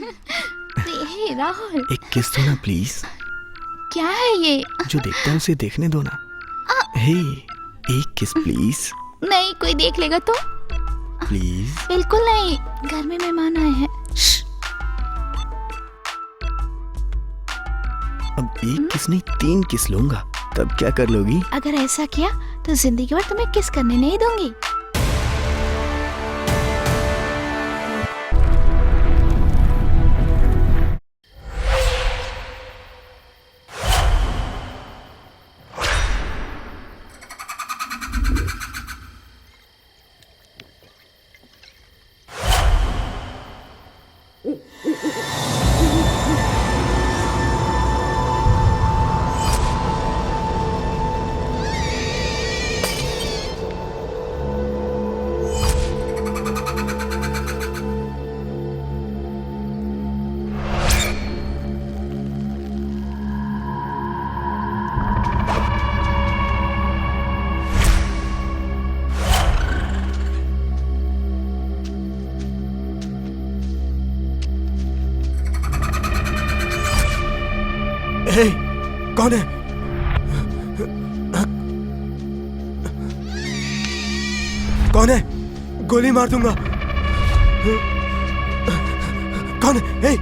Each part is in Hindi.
हे राहुल, एक किस दो ना प्लीज। क्या है ये? जो देखता है उसे देखने दो ना। हे, एक किस प्लीज। नहीं, कोई देख लेगा तो? प्लीज। बिल्कुल नहीं, घर में मेहमान आए हैं। अब एक किस नहीं 3 किस लूंगा, तब क्या कर लोगी? अगर ऐसा किया तो जिंदगी भर तुम्हें किस करने नहीं दूंगी। हे, कौन है? कौन है? गोली मार दूंगा। कौन है? हे!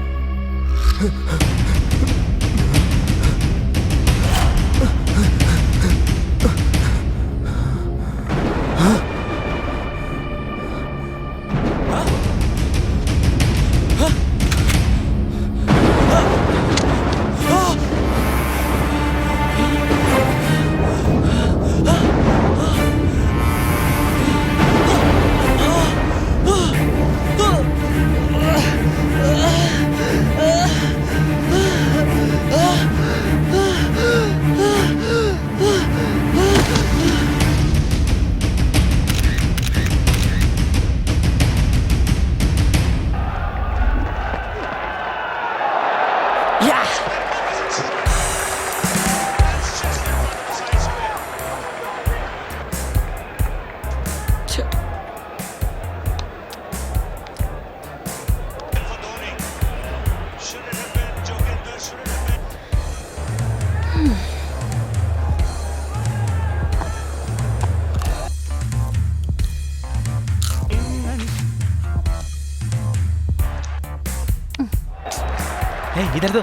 हे, इधर दो।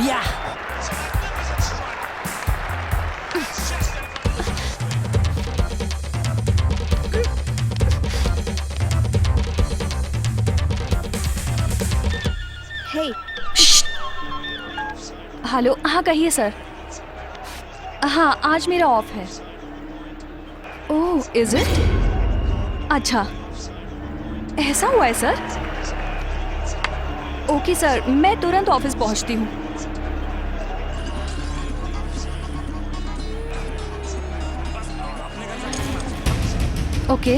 या हे, हेलो। हाँ कहिए सर। हाँ, आज मेरा ऑफ है। ओह, इज इट? अच्छा, ऐसा हुआ है सर? ओके सर, मैं तुरंत ऑफिस पहुंचती हूँ। ओके,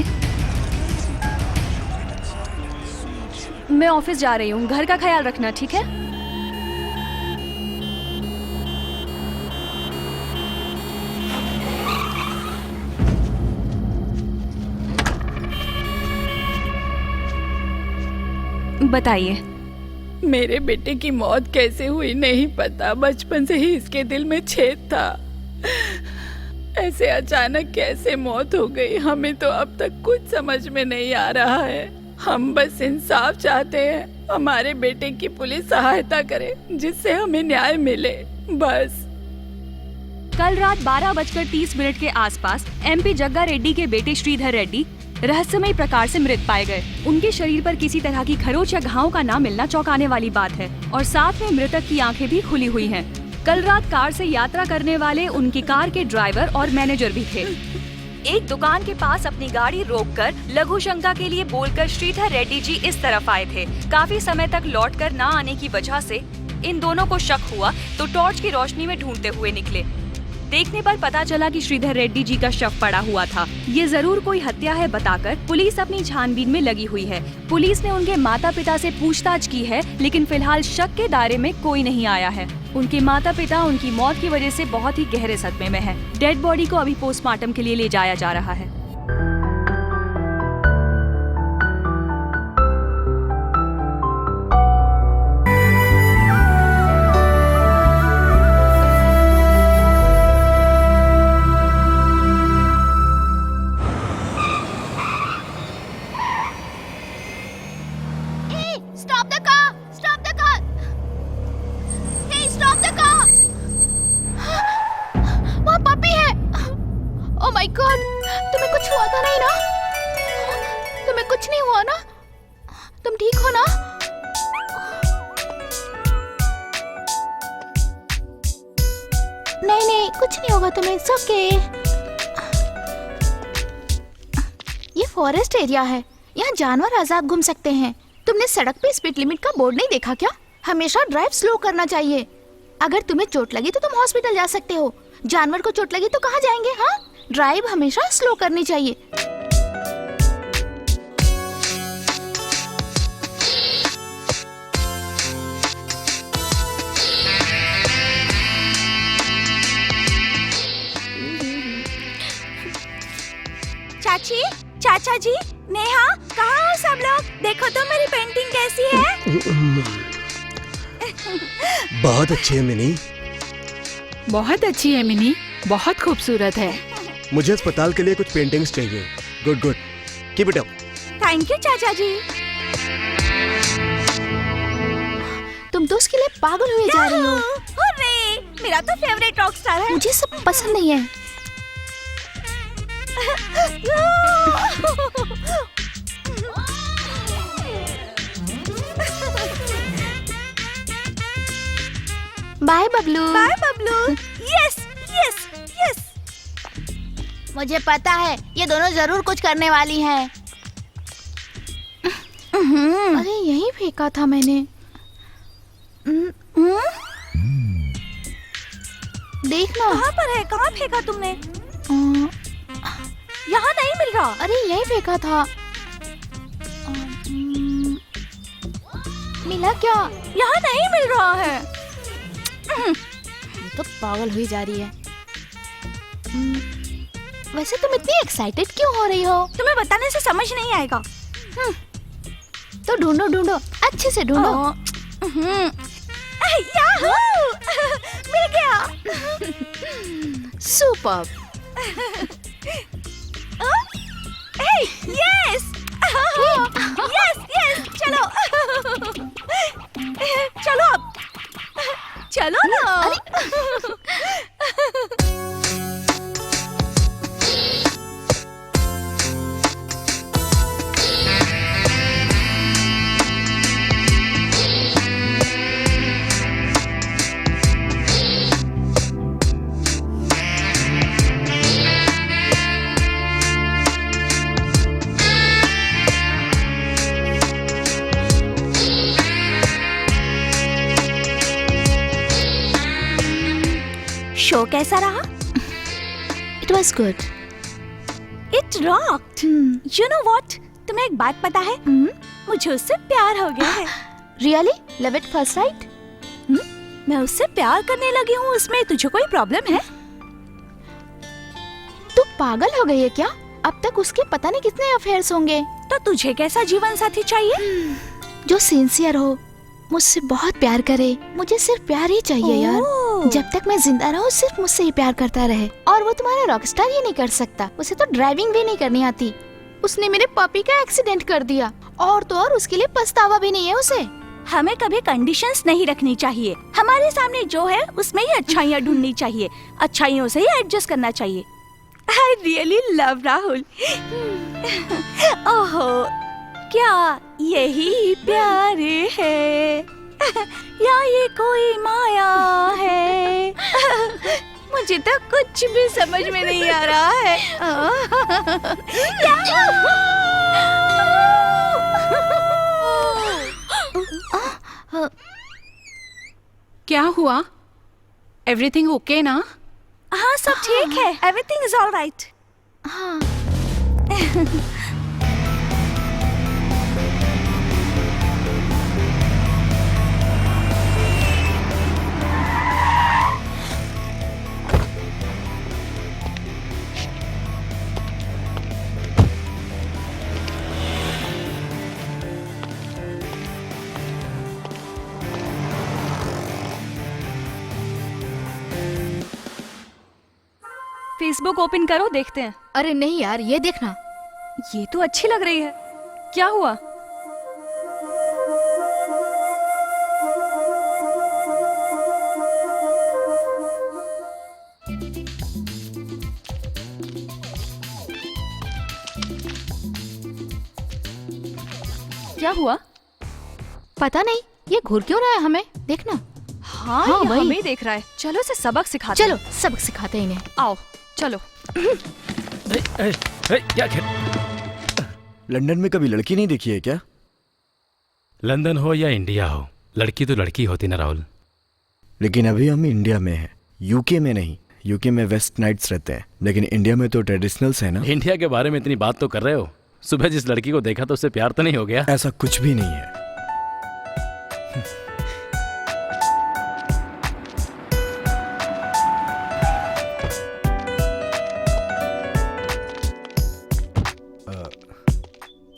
मैं ऑफिस जा रही हूँ। घर का ख्याल रखना, ठीक है? बताइए। मेरे बेटे की मौत कैसे हुई नहीं पता। बचपन से ही इसके दिल में छेद था। ऐसे अचानक कैसे मौत हो गई, हमें तो अब तक कुछ समझ में नहीं आ रहा है। हम बस इंसाफ चाहते हैं। हमारे बेटे की पुलिस सहायता करे जिससे हमें न्याय मिले, बस। कल रात 12:30 के आसपास एमपी जग्गा रेड्डी के बेटे श्रीधर रेड्डी रहस्यमय प्रकार से मृत पाए गए। उनके शरीर पर किसी तरह की खरोच या घाव का ना मिलना चौंकाने वाली बात है और साथ में मृतक की आंखें भी खुली हुई हैं। कल रात कार से यात्रा करने वाले उनकी कार के ड्राइवर और मैनेजर भी थे। एक दुकान के पास अपनी गाड़ी रोककर लघु शंका के लिए बोलकर श्रीधर रेड्डी जी इस तरफ आए थे। काफी समय तक लौटकर ना आने की वजह से इन दोनों को शक हुआ तो टॉर्च की रोशनी में ढूंढते हुए निकले। देखने पर पता चला कि श्रीधर रेड्डी जी का शव पड़ा हुआ था। ये जरूर कोई हत्या है बताकर पुलिस अपनी छानबीन में लगी हुई है। पुलिस ने उनके माता पिता से पूछताछ की है, लेकिन फिलहाल शक के दायरे में कोई नहीं आया है। उनके माता पिता उनकी मौत की वजह से बहुत ही गहरे सदमे में हैं। डेड बॉडी को अभी पोस्टमार्टम के लिए ले जाया जा रहा है। Stop the car! Stop the car! Hey, stop the car! वहाँ पपी है। Oh my God! तुम्हें कुछ हुआ था नहीं ना? तुम्हें कुछ नहीं हुआ ना? तुम ठीक हो ना? नहीं नहीं, कुछ नहीं होगा तुम्हें। It's okay. ये फॉरेस्ट एरिया है, यहाँ जानवर आजाद घूम सकते हैं। तुमने सड़क पे स्पीड लिमिट का बोर्ड नहीं देखा क्या? हमेशा ड्राइव स्लो करना चाहिए। अगर तुम्हें चोट लगी तो तुम हॉस्पिटल जा सकते हो। जानवर को चोट लगी तो कहाँ जाएंगे? हाँ, ड्राइव हमेशा स्लो करनी चाहिए। चाची, चाचा जी, नेहा, कहाँ हो सब लोग? देखो तो मेरी पेंटिंग कैसी है। बहुत अच्छी है मिनी। बहुत अच्छी है मिनी, बहुत खूबसूरत है। मुझे अस्पताल के लिए कुछ पेंटिंग्स चाहिए। Good good, keep it up. Thank you चाचा जी। तुम तो उसके लिए पागल हुए जा रही हो। हुर्रे, मेरा तो फेवरेट रॉक स्टार है। मुझे सब पसंद नहीं है। Bye Bablu. Bye Bablu. Yes yes yes. मुझे पता है ये दोनों जरूर कुछ करने वाली हैं। अरे यही फेंका था मैंने। देखना। कहाँ पर है? कहाँ फेंका तुमने? यहाँ नहीं मिल रहा। अरे यही फेंका था। मिला क्या? यहाँ नहीं मिल रहा है। ये तो पागल हुई जा रही है। वैसे तुम इतनी एक्साइटेड क्यों हो रही हो? तुम्हें बताने से समझ नहीं आएगा। तो ढूंढो ढूंढो, अच्छे से ढूंढो। याहू! मिल गया। सुपर। Yes yes yes. चलो चलो अब चलो ना। शो कैसा रहा? It was good. It rocked. You know what? तुम्हें एक बात पता है? मुझे उससे प्यार हो गया है। Really? Love at first sight? मैं उससे प्यार करने लगी हूँ। उसमें तुझे कोई प्रॉब्लम है? तू पागल हो गई है क्या? अब तक उसके पता नहीं कितने अफेयर्स होंगे। तो तुझे कैसा जीवन साथी चाहिए? जो सिंसियर हो, मुझसे बहुत प्यार करे। मुझे सिर्फ प्यार ही चाहिए यार। जब तक मैं जिंदा रहूं सिर्फ मुझसे ही प्यार करता रहे। और वो तुम्हारा रॉकस्टार ही नहीं कर सकता। उसे तो ड्राइविंग भी नहीं करनी आती। उसने मेरे पपी का एक्सीडेंट कर दिया। और तो और उसके लिए पछतावा भी नहीं है उसे। हमें कभी कंडीशंस नहीं रखनी चाहिए। हमारे सामने जो है उसमें ही अच्छाइयाँ ढूंढनी चाहिए। अच्छाइयों से ही एडजस्ट करना चाहिए। I really love Rahul. ओहो, क्या यही प्यार है या ये कोई माया है? मुझे तो कुछ भी समझ में नहीं आ रहा है। क्या हुआ? एवरीथिंग ओके ना? हाँ, सब ठीक है। Everything is all right. हाँ। फेसबुक ओपन करो, देखते हैं। अरे नहीं यार, ये देखना। ये तो अच्छी लग रही है। क्या हुआ? क्या हुआ? पता नहीं ये घूर क्यों रहा है हमें, देखना। हाँ, हाँ, ये वही। हमें देख रहा है। चलो इसे सबक सिखाते चलो हैं। सबक सिखाते हैं इन्हें। आओ चलो। क्या लंदन में कभी लड़की नहीं देखी है क्या? लंदन हो या इंडिया हो, लड़की तो लड़की होती ना राहुल। लेकिन अभी हम इंडिया में हैं, यूके में नहीं। यूके में वेस्ट नाइट्स रहते हैं, लेकिन इंडिया में तो ट्रेडिशनल्स है ना। इंडिया के बारे में इतनी बात तो कर रहे हो, सुबह जिस लड़की को देखा तो उससे प्यार तो नहीं हो गया? ऐसा कुछ भी नहीं है।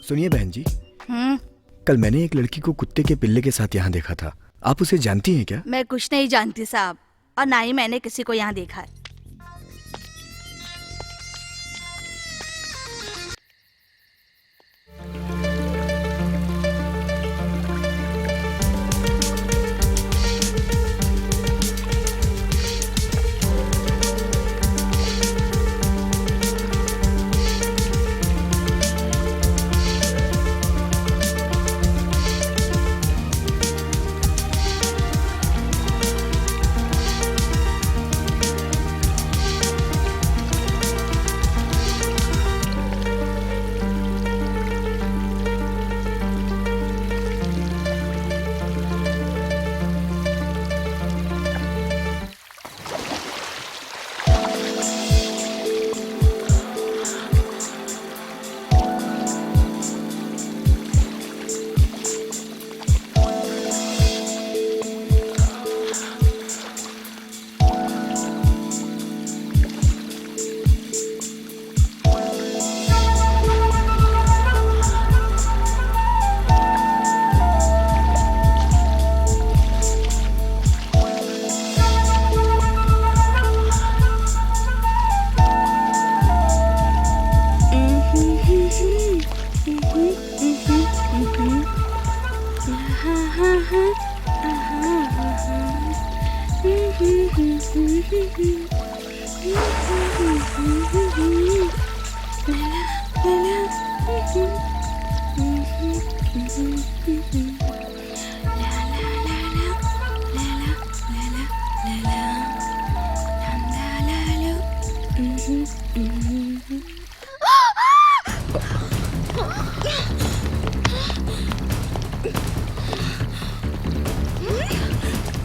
सुनिए बहन जी, कल मैंने एक लड़की को कुत्ते के पिल्ले के साथ यहाँ देखा था। आप उसे जानती हैं क्या? मैं कुछ नहीं जानती साहब, और ना ही मैंने किसी को यहाँ देखा है।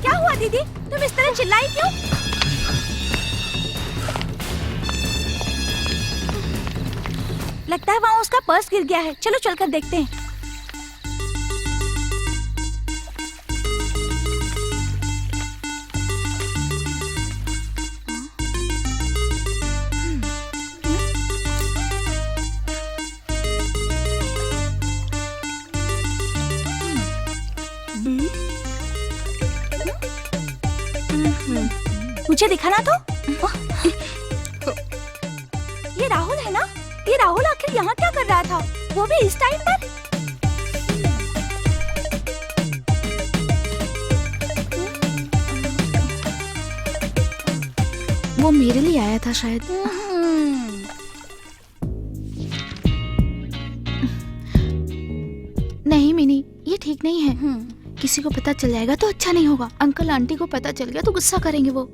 क्या हुआ दीदी, तुम इस तरह चिल्लाई क्यों? लगता है वहाँ उसका पर्स गिर गया है। चलो चलकर देखते हैं। मुझे दिखाना तो। ये राहुल है ना? ये राहुल आखिर यहाँ क्या कर रहा था, वो भी इस टाइम पर? वो मेरे लिए आया था शायद। नहीं मिनी, ये ठीक नहीं है। किसी को पता चल जाएगा तो अच्छा नहीं होगा। अंकल आंटी को पता चल गया तो गुस्सा करेंगे वो।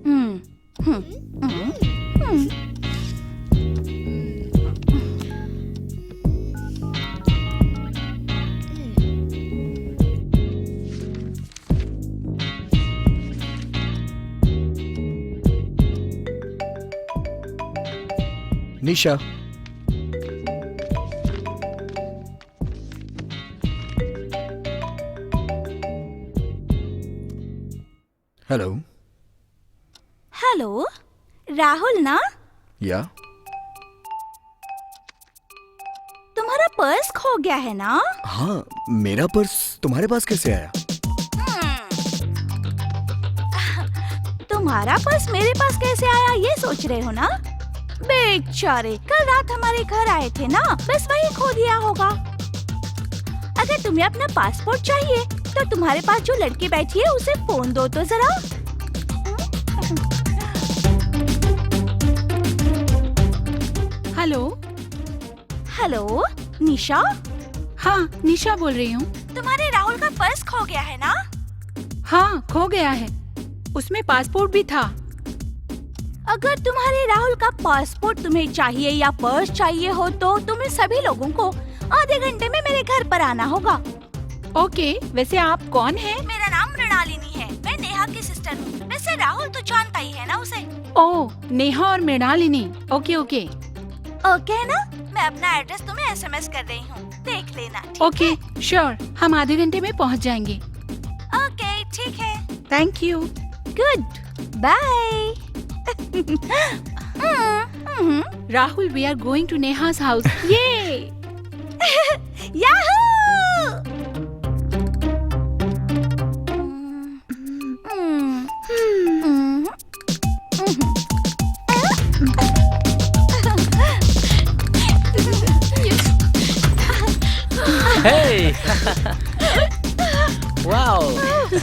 निशा, हेलो। हेलो, राहुल ना? या तुम्हारा पर्स खो गया है ना? हाँ, मेरा पर्स तुम्हारे पास कैसे आया? तुम्हारा पर्स मेरे पास कैसे आया ये सोच रहे हो ना? बेचारे, कल रात हमारे घर आए थे ना, बस वही खो दिया होगा। अगर तुम्हें अपना पासपोर्ट चाहिए तो तुम्हारे पास जो लड़की बैठी है उसे फोन दो तो जरा। हेलो। हेलो निशा। हाँ, निशा बोल रही हूँ। तुम्हारे राहुल का पर्स खो गया है ना? हाँ, खो गया है। उसमें पासपोर्ट भी था। अगर तुम्हारे राहुल का पासपोर्ट तुम्हें चाहिए या पर्स चाहिए हो तो तुम्हें सभी लोगों को आधे घंटे में मेरे घर पर आना होगा। ओके, वैसे आप कौन हैं? मेरा नाम मृणालिनी है, मैं नेहा की सिस्टर हूँ। वैसे राहुल तो जानता ही है ना उसे। ओह, नेहा और मृणालिनी। ओके ओके ओके है ना? मैं अपना एड्रेस तुम्हें एसएमएस कर रही हूँ, देख लेना। ठीक ओके, श्योर, हम आधे घंटे में पहुँच जाएंगे। है? ओके ठीक है, thank you. Good bye. Rahul, we are going to नेहा's हाउस। ये yahoo! Hey! wow!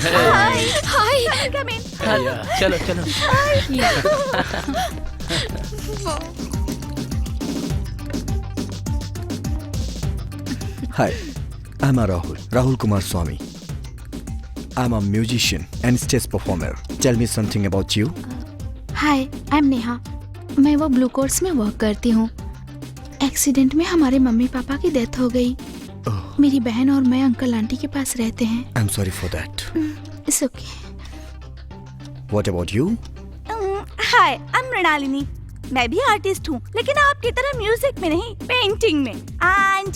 Hi hi, come in. चलो चलो। Hi, I'm Rahul Kumar Swami. I'm a musician and stage performer. Tell me something about you. Hi, I am Neha. मैं वो ब्लू कोर्स में वर्क करती हूँ। एक्सीडेंट में हमारे मम्मी पापा की डेथ हो गई। Oh, मेरी बहन और मैं अंकल आंटी के पास रहते हैं। I'm sorry for that. It's okay. What about you? Hi, I am Mrinalini. मैं भी आर्टिस्ट हूँ, लेकिन आपकी तरह म्यूजिक में नहीं, पेंटिंग में। And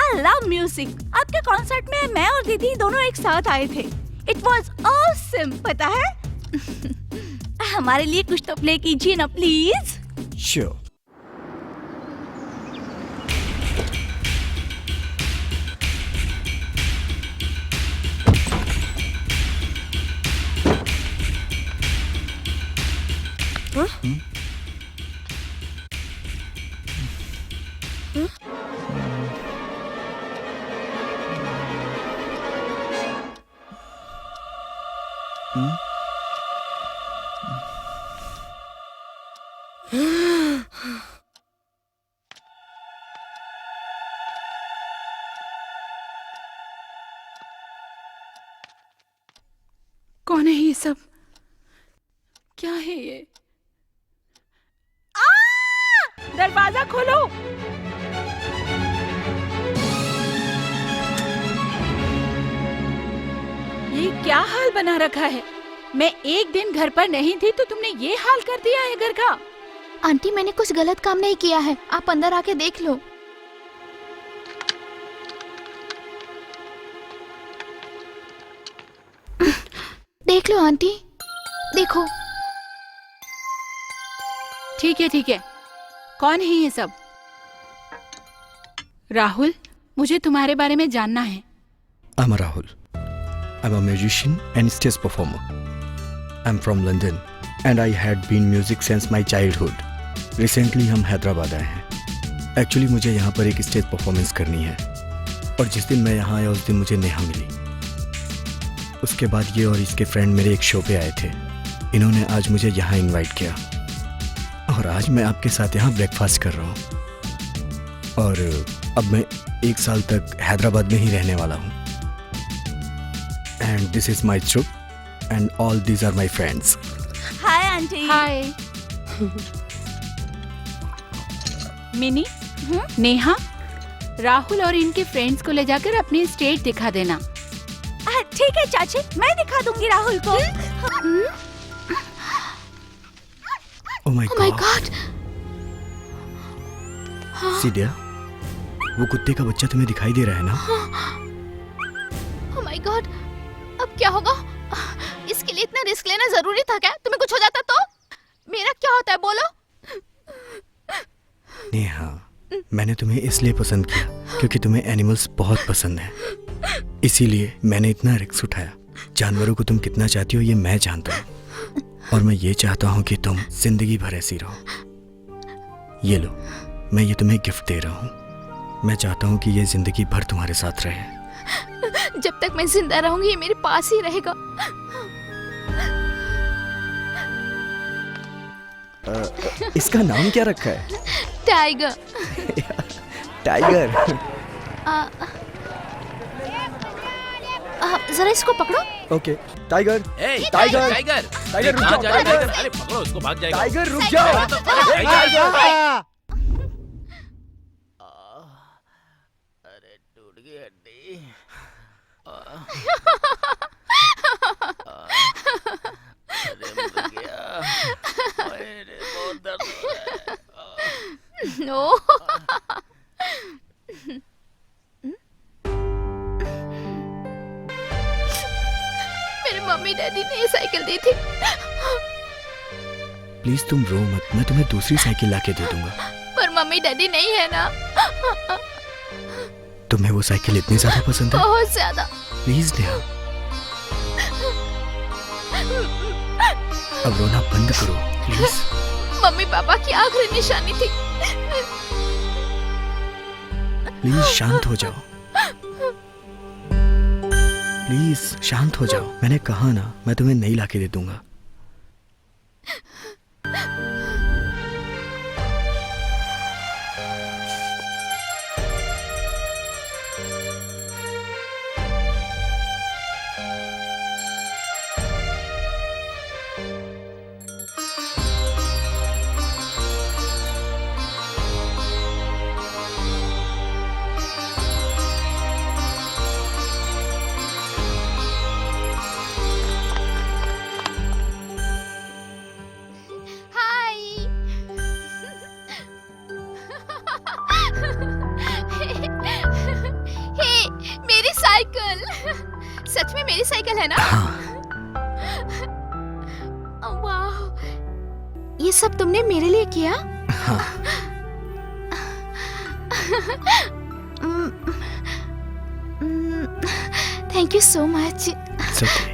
I love music. आपके कॉन्सर्ट में मैं और दीदी दोनों एक साथ आए थे। इट वाज ऑसम, पता है? हमारे लिए कुछ तो प्ले कीजिए ना प्लीज। Sure. कौन है ये सब? क्या है ये? दरवाजा खोलो। ये क्या हाल बना रखा है? मैं एक दिन घर पर नहीं थी तो तुमने ये हाल कर दिया है घर का। आंटी, मैंने कुछ गलत काम नहीं किया है, आप अंदर आके देख लो। देख लो आंटी, देखो। ठीक है। कौन है ये सब? राहुल, मुझे तुम्हारे बारे में जानना है। I'm Rahul. I'm a musician and stage performer. I'm from London and I had been music since my childhood. Recently हम हैदराबाद आए हैं। Actually मुझे यहाँ पर एक स्टेज परफॉर्मेंस करनी है और जिस दिन मैं यहाँ आया उस दिन मुझे नेहा मिली। उसके बाद ये और इसके फ्रेंड मेरे एक शो पे आए थे। इन्होंने आज मुझे यहाँ इनवाइट किया और आज मैं आपके साथ यहाँ ब्रेकफास्ट कर रहा हूँ। और अब मैं 1 साल तक हैदराबाद में ही रहने वाला हूँ। And this is my trip and all these are my friends. Hi aunty. Hi. Mini, Neha, Rahul और इनके फ्रेंड्स को ले जाकर अपनी स्टेज दिखा देना। ठीक है चाची, मैं दिखा दूंगी राहुल को। Oh my oh my God. God. सीडिया, वो कुत्ते का बच्चा तुम्हें दिखाई दे रहा है ना? ओह माय गॉड, अब क्या होगा? इसके लिए इतना रिस्क लेना जरूरी था क्या? तुम्हें कुछ हो जाता तो? मेरा क्या होता है बोलो? नेहा, मैंने तुम्हें इसलिए पसंद किया क्योंकि तुम्हें एनिमल्स बहुत पसंद है। इसीलिए मैंने इतना रिस्क उठाया। जानवरों को तुम कितना चाहती हो ये मैं जानता हूँ और मैं ये चाहता हूँ कि तुम जिंदगी भर ऐसी रहो। ये लो, मैं ये तुम्हें गिफ्ट दे रहा हूँ। मैं चाहता हूँ कि ये जिंदगी भर तुम्हारे साथ रहे। जब तक मैं जिंदा रहूंगी ये मेरे पास ही रहेगा। इसका नाम क्या रखा है? टाइगर। टाइगर। जरा इसको पकड़ो। ओके टाइगर, ए, टाइगर, टाइगर, टाइगर, रुक कहाँ जाओ, जा रहा है, टाइगर। अरे पकड़ो उसको, भाग जाएगा। टाइगर रुक जाओ। टाइगर। अरे टूट गई हड्डी। अरे मर गया। अरे बहुत दर्द हो रहा है। नो। मेरे मम्मी डैडी ने ये साइकिल दी थी। प्लीज तुम रो मत, मैं तुम्हें दूसरी साइकिल लाके दे दूंगा। पर मम्मी डैडी नहीं है ना। तुम्हें वो साइकिल इतनी ज्यादा पसंद है? बहुत ज्यादा। प्लीज नेहा, अब रोना बंद करो प्लीज। मम्मी पापा की आखिरी निशानी थी। प्लीज शांत हो जाओ, प्लीज शांत हो जाओ। मैंने कहा ना, मैं तुम्हें नहीं लाके दे दूंगा। हाय। हे, मेरी साइकिल। सच में मेरी साइकिल है ना? वाह, ये सब तुमने मेरे लिए किया? हाँ। Thank you so much. It's okay.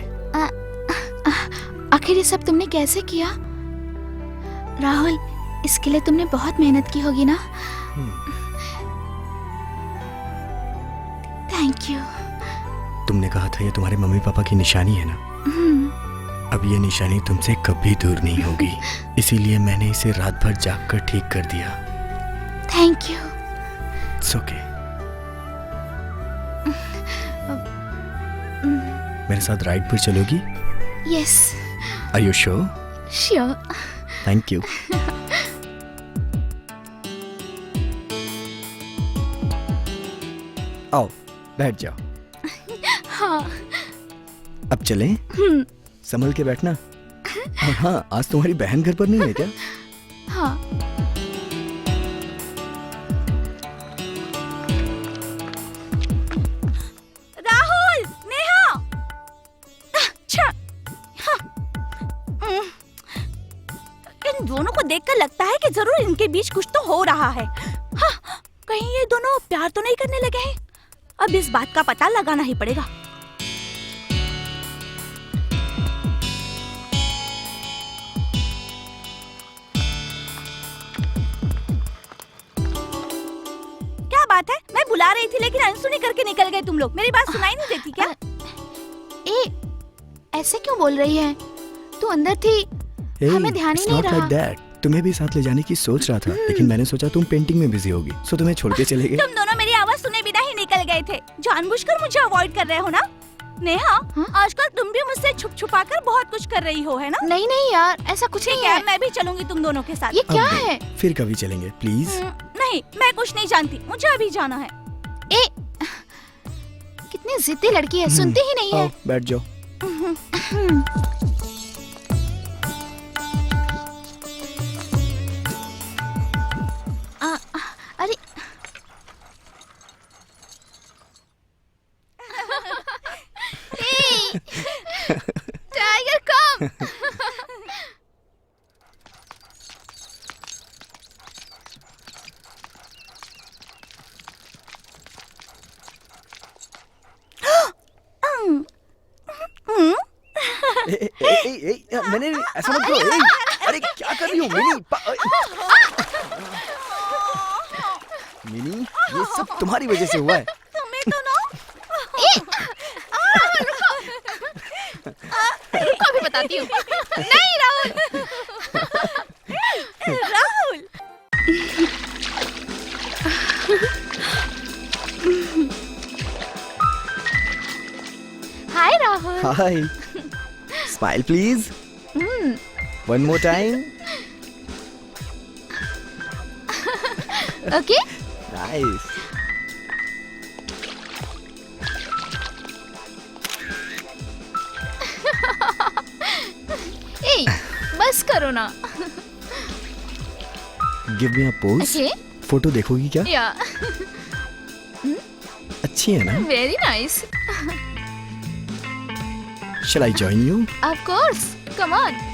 आखिर ये सब तुमने कैसे किया? राहुल, इसके लिए तुमने बहुत मेहनत की होगी ना? Thank you. तुमने कहा था ये तुम्हारे मम्मी पापा की निशानी है ना? अब ये निशानी तुमसे कभी दूर नहीं होगी, इसीलिए मैंने इसे रात भर जाग कर ठीक कर दिया। Thank you. It's okay. मेरे साथ राइड पर चलोगी? Yes. Are you sure? Sure. Thank you. आओ बैठ जाओ। हाँ। अब चलें? संभल के बैठना। और हाँ, आज तुम्हारी बहन घर पर नहीं है क्या? हाँ। राहुल, नेहा। अच्छा। हाँ। इन दोनों को देखकर लगता है कि जरूर इनके बीच कुछ तो हो रहा है। हाँ, कहीं ये दोनों प्यार तो नहीं करने लगे हैं? अब इस बात का पता लगाना ही पड़ेगा। क्या बात है? मैं बुला रही थी लेकिन अनसुनी करके निकल गए तुम लोग। मेरी बात सुनाई नहीं देती क्या? ऐसे क्यों बोल रही है? तू अंदर थी, हमें ध्यान ही नहीं रहा। like that. तुम्हें भी साथ ले जाने की सोच रहा था, लेकिन मैंने सोचा तुम पेंटिंग में बिजी होगी, सो तुम्हें छोड़ के चले गए। तुम दोनों मेरी आवाज सुने बिना ही निकल गए थे। जानबूझकर मुझे अवॉइड कर रहे हो ना? नेहा, आजकल तुम भी मुझसे छुप छुपा कर बहुत कुछ कर रही हो, है ना? नहीं नहीं यार, ऐसा कुछ नहीं है। मैं भी चलूंगी तुम दोनों के साथ। ये क्या अब है? फिर कभी चलेंगे प्लीज। नहीं, मैं कुछ नहीं जानती, मुझे अभी जाना है। कितनी जिद्दी लड़की है, सुनती ही नहीं है। आओ बैठ जाओ। अरे टाइगर कम। मैंने ऐसा मत करो। अरे क्या कर रही हो मिनी? मिनी, ये सब तुम्हारी वजह से हुआ है। तुम्हें तो ना रुको, अभी बताती हूँ। नहीं Rahul. Rahul, hi Rahul. Hi, smile please. One more time. Okay. Nice. ए, बस करो ना। Give me a pose. Okay. Photo देखोगी क्या? या, अच्छी है ना? Very nice. Shall I join you? Of course, come on.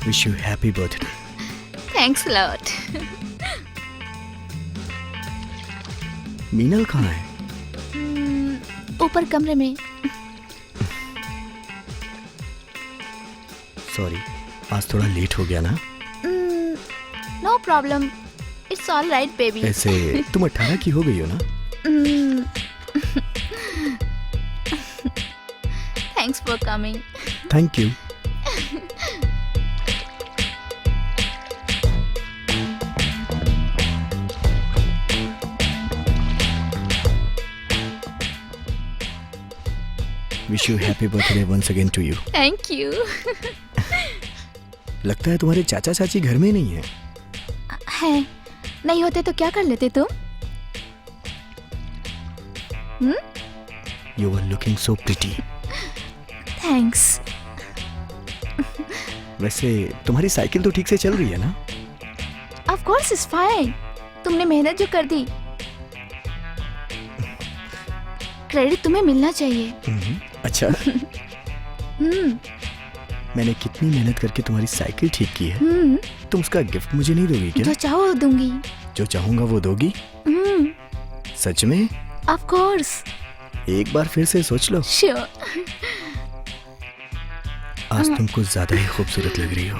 Wish you happy birthday. Thanks lot. Meenal कहाँ है? ऊपर कमरे में। सॉरी, आज थोड़ा लेट हो गया ना? No problem, it's all right baby. ऐसे तुम 18 की हो गई हो ना? Thanks for coming. Thank you. Wish you happy birthday once again to you. Thank you. लगता है तुम्हारे चाचा चाची घर में नहीं है। है, नहीं होते तो क्या कर लेते तुम? You were looking so pretty. Thanks. वैसे तुम्हारी साइकिल तो ठीक से चल रही है ना? Of course it's fine. तुमने मेहनत जो कर दी, क्रेडिट तुम्हें मिलना चाहिए। अच्छा, मैंने कितनी मेहनत करके तुम्हारी साइकिल ठीक की है। तुम उसका गिफ्ट मुझे नहीं दोगी क्या? जो चाहो दूंगी। जो चाहूंगा वो दोगी? सच में? Of course. एक बार फिर से सोच लो। श्योर। आज तुम कुछ ज्यादा ही खूबसूरत लग रही हो।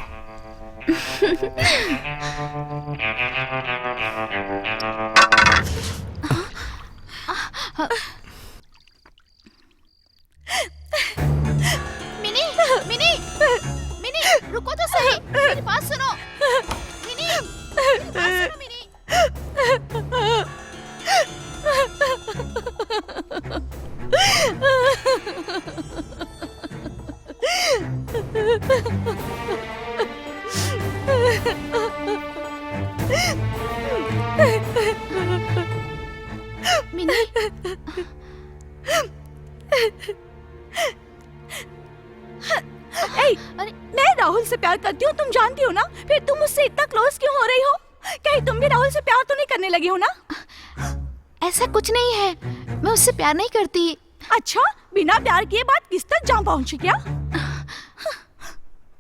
मिनी, मिनी, मिनी, रुको तो सही, मेरी बात सुनो। मिनी, मेरी बात सुनो मिनी। मिनी, मैं राहुल से प्यार करती हूँ, तुम जानती हो ना। फिर तुम मुझसे इतना क्लोज क्यों हो रही हो? कहीं तुम भी राहुल से प्यार तो नहीं करने लगी हो ना? ऐसा कुछ नहीं है, मैं उससे प्यार नहीं करती। अच्छा, बिना प्यार किए बात किस तक जा पहुंची क्या?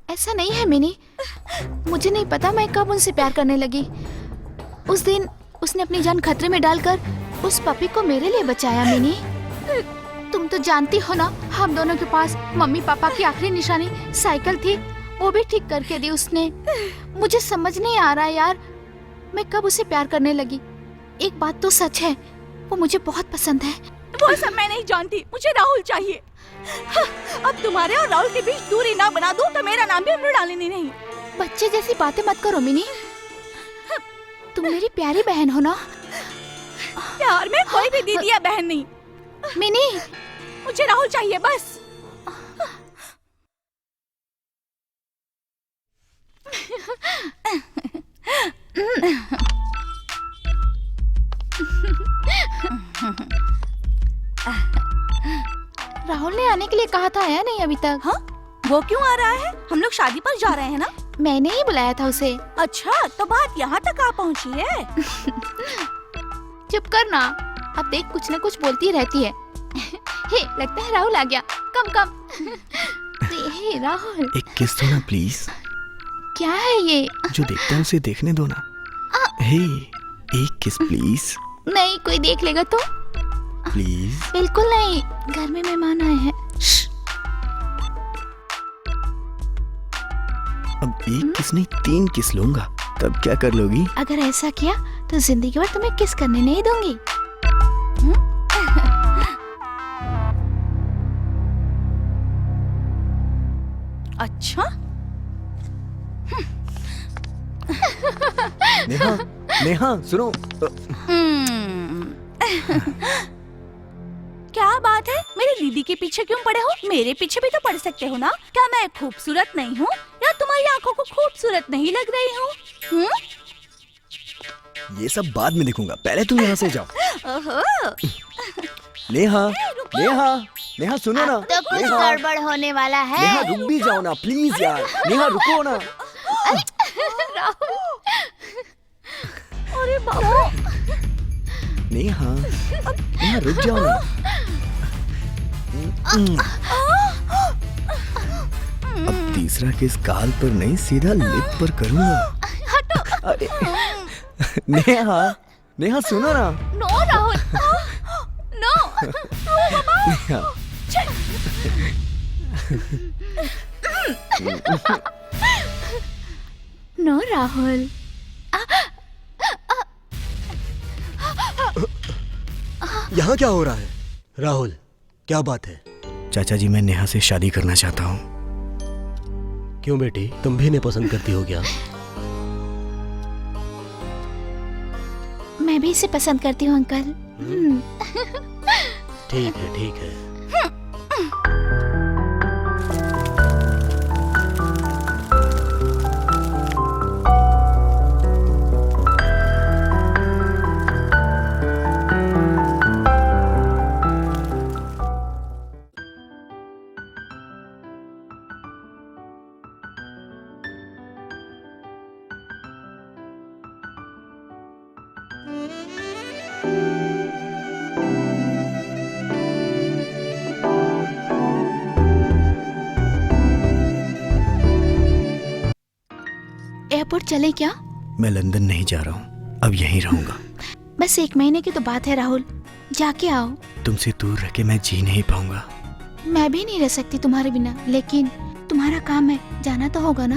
ऐसा नहीं है मिनी, मुझे नहीं पता मैं कब उनसे प्यार करने लगी। उस दिन उसने अपनी जान खतरे में डालकर उस पपी को मेरे लिए बचाया। मिनी, तुम तो जानती हो ना, हम दोनों के पास मम्मी पापा की आखिरी निशानी साइकिल थी, वो भी ठीक करके दी उसने। मुझे समझ नहीं आ रहा यार, मैं कब उसे प्यार करने लगी। एक बात तो सच है, वो मुझे बहुत पसंद है। वो सब मैं नहीं जानती, मुझे राहुल चाहिए। हाँ, अब तुम्हारे और राहुल के बीच दूरी ना बना दूं तो मेरा नाम भी मृणालिनी नहीं। बच्चे जैसी बातें मत करो मिनी, तुम मेरी प्यारी बहन हो ना। प्यार में कोई भी दीदी या बहन नहीं। मिनी, मुझे राहुल चाहिए बस। राहुल ने आने के लिए कहा था, आया नहीं अभी तक। हाँ, वो क्यों आ रहा है? हम लोग शादी पर जा रहे हैं ना। मैंने ही बुलाया था उसे। अच्छा, तो बात यहाँ तक आ पहुँची है। चुप कर ना, अब देख कुछ न कुछ बोलती रहती है। हे, लगता है राहुल आ गया। कम कम। हे राहुल, एक किस दो ना प्लीज। क्या है ये? जो देखता है उसे देखने दो ना। हे, एक किस प्लीज। नहीं, कोई देख लेगा तो। प्लीज। बिल्कुल नहीं, घर में मेहमान आए हैं। अब एक किस नहीं 3 किस लूंगा, तब क्या कर लोगी? अगर ऐसा किया तो जिंदगी भर तुम्हें किस करने नहीं दूंगी। अच्छा। नेहा नेहा सुनो। क्या बात है, मेरी दीदी के पीछे क्यों पड़े हो? मेरे पीछे भी तो पड़ सकते हो ना। क्या मैं खूबसूरत नहीं हूँ या तुम्हारी आंखों को खूबसूरत नहीं लग रही हूँ? ये सब बाद में देखूंगा, पहले तुम यहाँ से जाओ। ओहो, नेहा नेहा नेहा सुनो ना। तो कुछ नेहा गड़बड़ होने वाला है। नेहा रुक भी जाओ ना प्लीज यार। नेहा रुको ना। अरे बाबू, नेहा नेहा रुक जाओ ना। अब तीसरा किस गाल पर नहीं, सीधा लिप पर करूंगा। अरे नेहा नेहा सुनो ना। No Rahul, no. Neha no Rahul. यहाँ क्या हो रहा है? राहुल, क्या बात है? चाचा जी, मैं नेहा से शादी करना चाहता हूँ। क्यों बेटी, तुम भी इन्हें पसंद करती हो क्या? मैं भी इसे पसंद करती हूँ अंकल। ठीक है ठीक है। एयरपोर्ट चले क्या? मैं लंदन नहीं जा रहा हूँ, अब यहीं रहूंगा। बस 1 महीने की तो बात है राहुल, जाके आओ। तुमसे दूर रह के मैं जी नहीं पाऊंगा। मैं भी नहीं रह सकती तुम्हारे बिना, लेकिन तुम्हारा काम है, जाना तो होगा ना।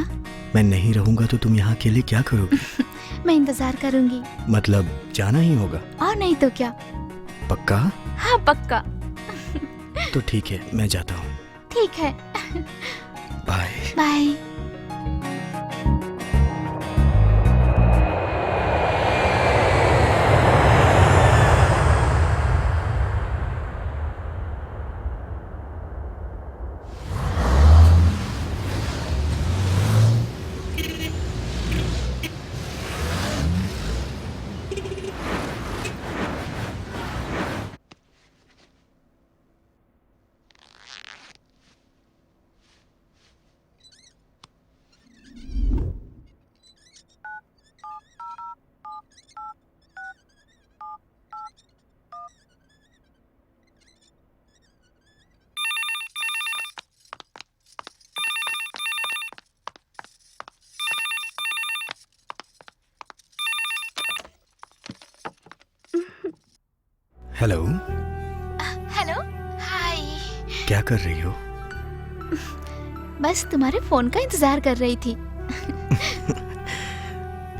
मैं नहीं रहूंगा तो तुम यहाँ अकेले क्या करोगी? मैं इंतजार करूंगी। मतलब जाना ही होगा? और नहीं तो क्या। पक्का? हाँ पक्का। तो ठीक है, मैं जाता हूँ। ठीक है, बाय। बाय। हेलो। हेलो, हाय। क्या कर रही हो? बस तुम्हारे फोन का इंतजार कर रही थी।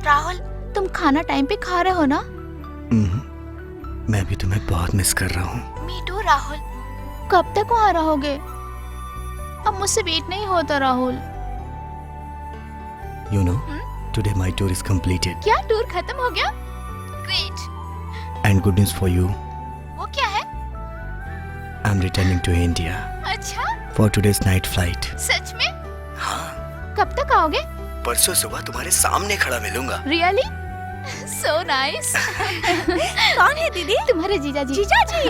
राहुल, तुम खाना टाइम पे खा रहे हो ना? मैं भी तुम्हें बहुत मिस कर रहा हूँ। Me too Rahul. कब तक वहाँ रहोगे? अब मुझसे वेट नहीं होता Rahul. You know, today my tour is completed. क्या टूर खत्म हो गया? Great. And good news for you, वो क्या है? I'm returning to India अच्छा, for today's night flight. सच में? हाँ, कब तक आओगे? परसों सुबह तुम्हारे सामने खड़ा मिलूंगा। रियली? So nice. कौन है दीदी? तुम्हारे जीजा जी। जीजा जी।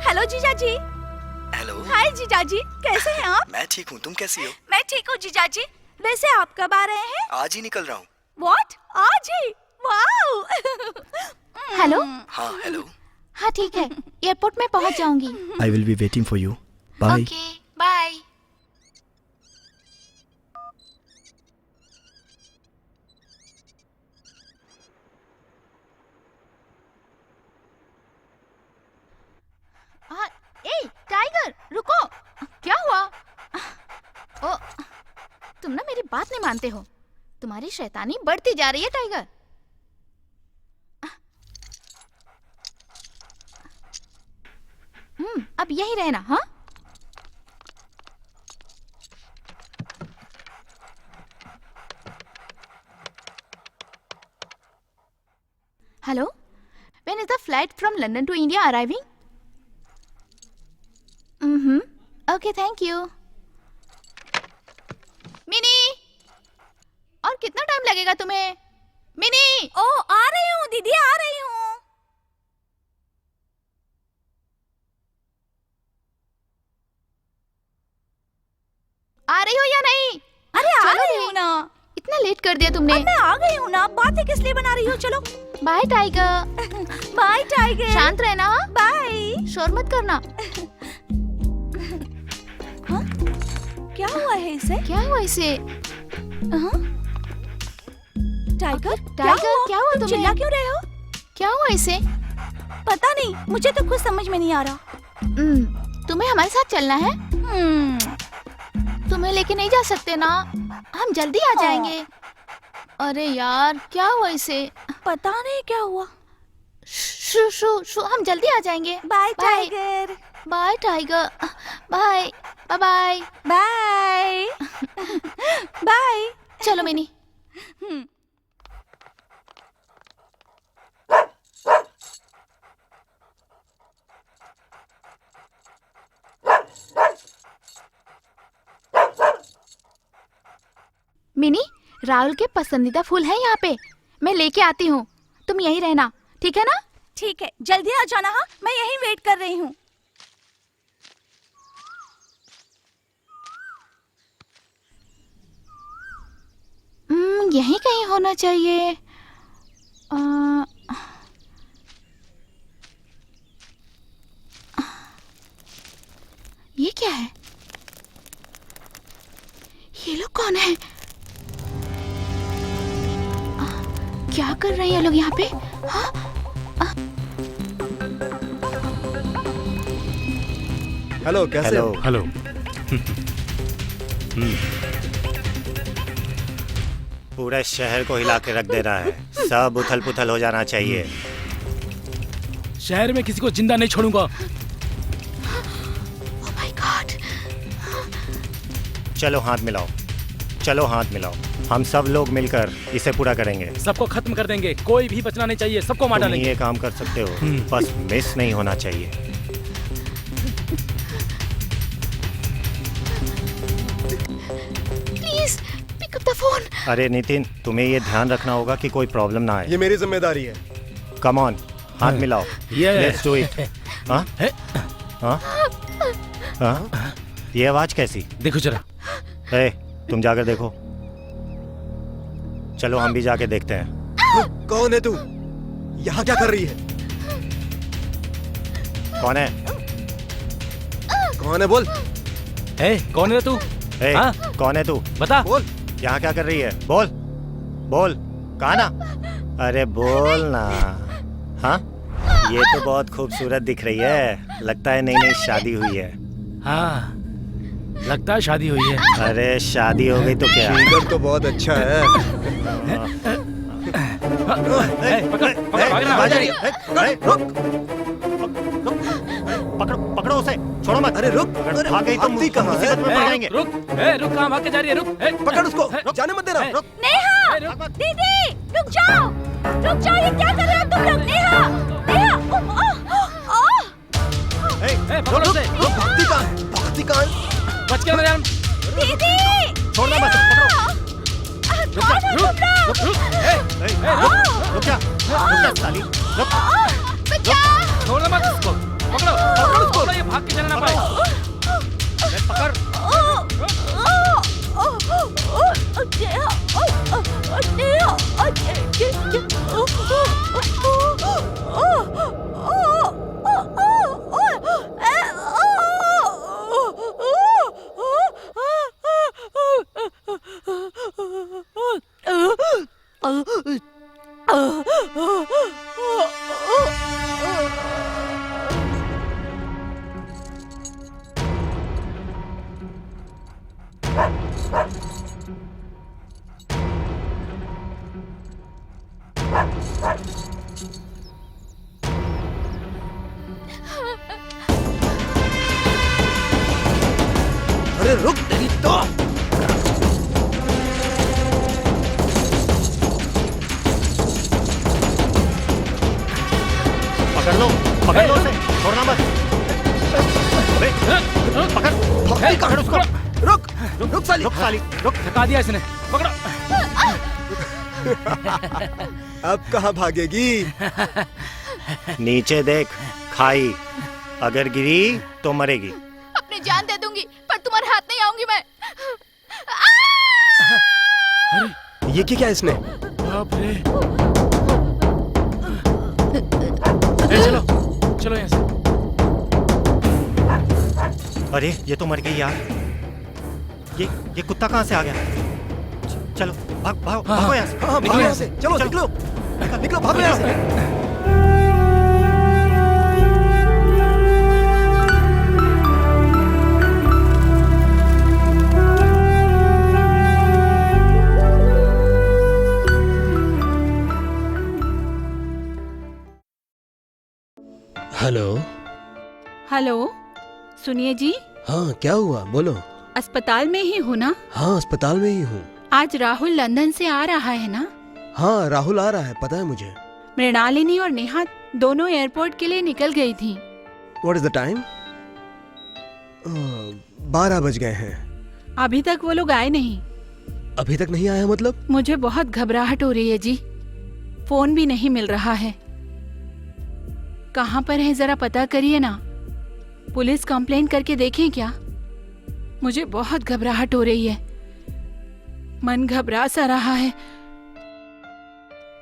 हेलो जीजा जी। हेलो। हाय जीजा जी, कैसे हैं आप? मैं ठीक हूँ, तुम कैसी हो? मैं ठीक हूँ जीजा जी। वैसे आप कब आ रहे हैं? आज ही निकल रहा हूँ। What? आज ही? वाओ। हेलो। हाँ हेलो। हाँ ठीक है, एयरपोर्ट में पहुँच जाऊंगी। I will be waiting for you. Bye. Okay, bye. ए टाइगर, रुको। क्या हुआ? ओ, तुम ना मेरी बात नहीं मानते हो। तुम्हारी शैतानी बढ़ती जा रही है टाइगर। अब यही रहना। हाँ, hello, when is the flight from London to India arriving? Okay, thank you. Mini, और कितना टाइम लगेगा तुम्हें? मिनी, ओ आ रही हूँ दीदी, आ रही हूँ। आ रही हो या नहीं? अरे आ चलो रही भी। हूँ ना। इतना लेट कर दिया तुमने। अब मैं आ गई हूँ ना, बातें किस लिए बना रही हो? चलो बाय टाइगर। Bye tiger. शांत रहना, बाय। शोर मत करना। हाँ? क्या हुआ है इसे? क्या हुआ इसे? हाँ? टाइगर, टाइगर, क्या हुआ तुम तुम्हें? चिल्ला क्यों रहे हो? क्या हुआ इसे? पता नहीं, मुझे तो कुछ समझ में नहीं आ रहा। तुम्हें हमारे साथ चलना है? तुम्हें लेके नहीं जा सकते ना, हम जल्दी आ जाएंगे। अरे यार, क्या हुआ इसे? पता नहीं क्या हुआ। शू शू शू, हम जल्दी आ जाएंगे। Bye Tiger. Bye Tiger. Bye bye bye. Bye bye. चलो मिनी। मिनी, राहुल के पसंदीदा फूल है यहाँ पे, मैं लेके आती हूँ, तुम यहीं रहना, ठीक है ना? ठीक है, जल्दी आ जाना। हाँ, मैं यहीं वेट कर रही हूँ। यहीं कहीं होना चाहिए। ये क्या है? ये लोग कौन है? क्या कर रहे हैं ये लोग यहाँ पे? हाँ? हेलो, कैसे हो? हेलो। पूरे शहर को हिला के रख देना है, सब उथल पुथल हो जाना चाहिए। शहर में किसी को जिंदा नहीं छोड़ूंगा। Oh my God! चलो हाथ मिलाओ, चलो हाथ मिलाओ, हम सब लोग मिलकर इसे पूरा करेंगे। सबको खत्म कर देंगे, कोई भी बचना नहीं चाहिए, सबको मार तुम डालेंगे। ये काम कर सकते हो, बस मिस नहीं होना चाहिए। Please pick up the phone. अरे नितिन, तुम्हें ये ध्यान रखना होगा कि कोई प्रॉब्लम ना आए। ये मेरी जिम्मेदारी है। कम ऑन, हाथ मिलाओ। Let's do it. हाँ? हाँ? हाँ? ये आवाज कैसी? देखो जरा। ए, तुम जाकर देखो। चलो हम भी जाके देखते हैं। कौन है तू? यहाँ क्या कर रही है? कौन है? कौन है बोल? ए, कौन है तू? ए, हाँ? कौन है तू? बता। बोल। यहाँ क्या कर रही है? बोल, बोल, कहा ना? अरे बोल ना। हाँ? ये तो बहुत खूबसूरत दिख रही है, लगता है नई नई शादी हुई है। हाँ, लगता है शादी हुई है। अरे शादी हो गई तो क्या? फिगर तो बहुत अच्छा है। पकड़ो पकड़ो उसे, छोड़ो मत। अरे रुक, अगर अरे भाग गई तो भागती कहाँ है? मुसीबत में पड़ जाएंगे। रुक, रुक, कहाँ भाग के जा रही है? रुक, पकड़ उसको, जाने मत देना। रुक। नेहा, दीदी, रुक जाओ, रुक जाओ, ये क्या कर रहे हो तुम लोग? नेहा, नेहा, पकड़ो उसे। भागती कहाँ है? भागती कहाँ है? बच के ना। दीदी, छोड़ना मत, कौन हो तुम लोग? रुक जा साली, रुक। छोड़ना मत उसको। पकड़ो, पकड़ो उसको, ये भाग के चलना पाए। पकड़। अरे रुक तेरी तो। पकड़ लो उसे, छोड़ना मत। अबे, पकड़, पकड़ उसको। रुक रुक साली। रुक साली, रुक। थका दिया इसने, पकड़ो। अब कहाँ भागेगी? नीचे देख, खाई। अगर गिरी तो मरेगी। अपनी जान दे दूंगी पर तुम्हारे हाथ नहीं आऊंगी मैं। ये क्या इसने? बाप रे। चलो चलो यहाँ से। अरे ये तो मर गई यार। ये कुत्ता कहाँ से आ गया? चलो भाग, भागो, भागो यहाँ से। हाँ, भागो यहाँ से। चलो निकलो, निकलो, भागो यहाँ से। हेलो। हेलो, सुनिए जी, हाँ क्या हुआ, बोलो। अस्पताल में ही हूँ ना? हाँ अस्पताल में ही हूँ। आज राहुल लंदन से आ रहा है ना? हाँ राहुल आ रहा है, पता है मुझे। मृणालिनी और नेहा दोनों एयरपोर्ट के लिए निकल गई थी। What is the time? 12 बज गए हैं। अभी तक वो लोग आए नहीं। अभी तक नहीं आया मतलब? मुझे बहुत घबराहट हो रही है जी। फोन भी नहीं मिल रहा है। कहाँ पर है जरा पता करिए ना। पुलिस कंप्लेंट करके देखें क्या? मुझे बहुत घबराहट हो रही है, मन घबरा सा रहा है।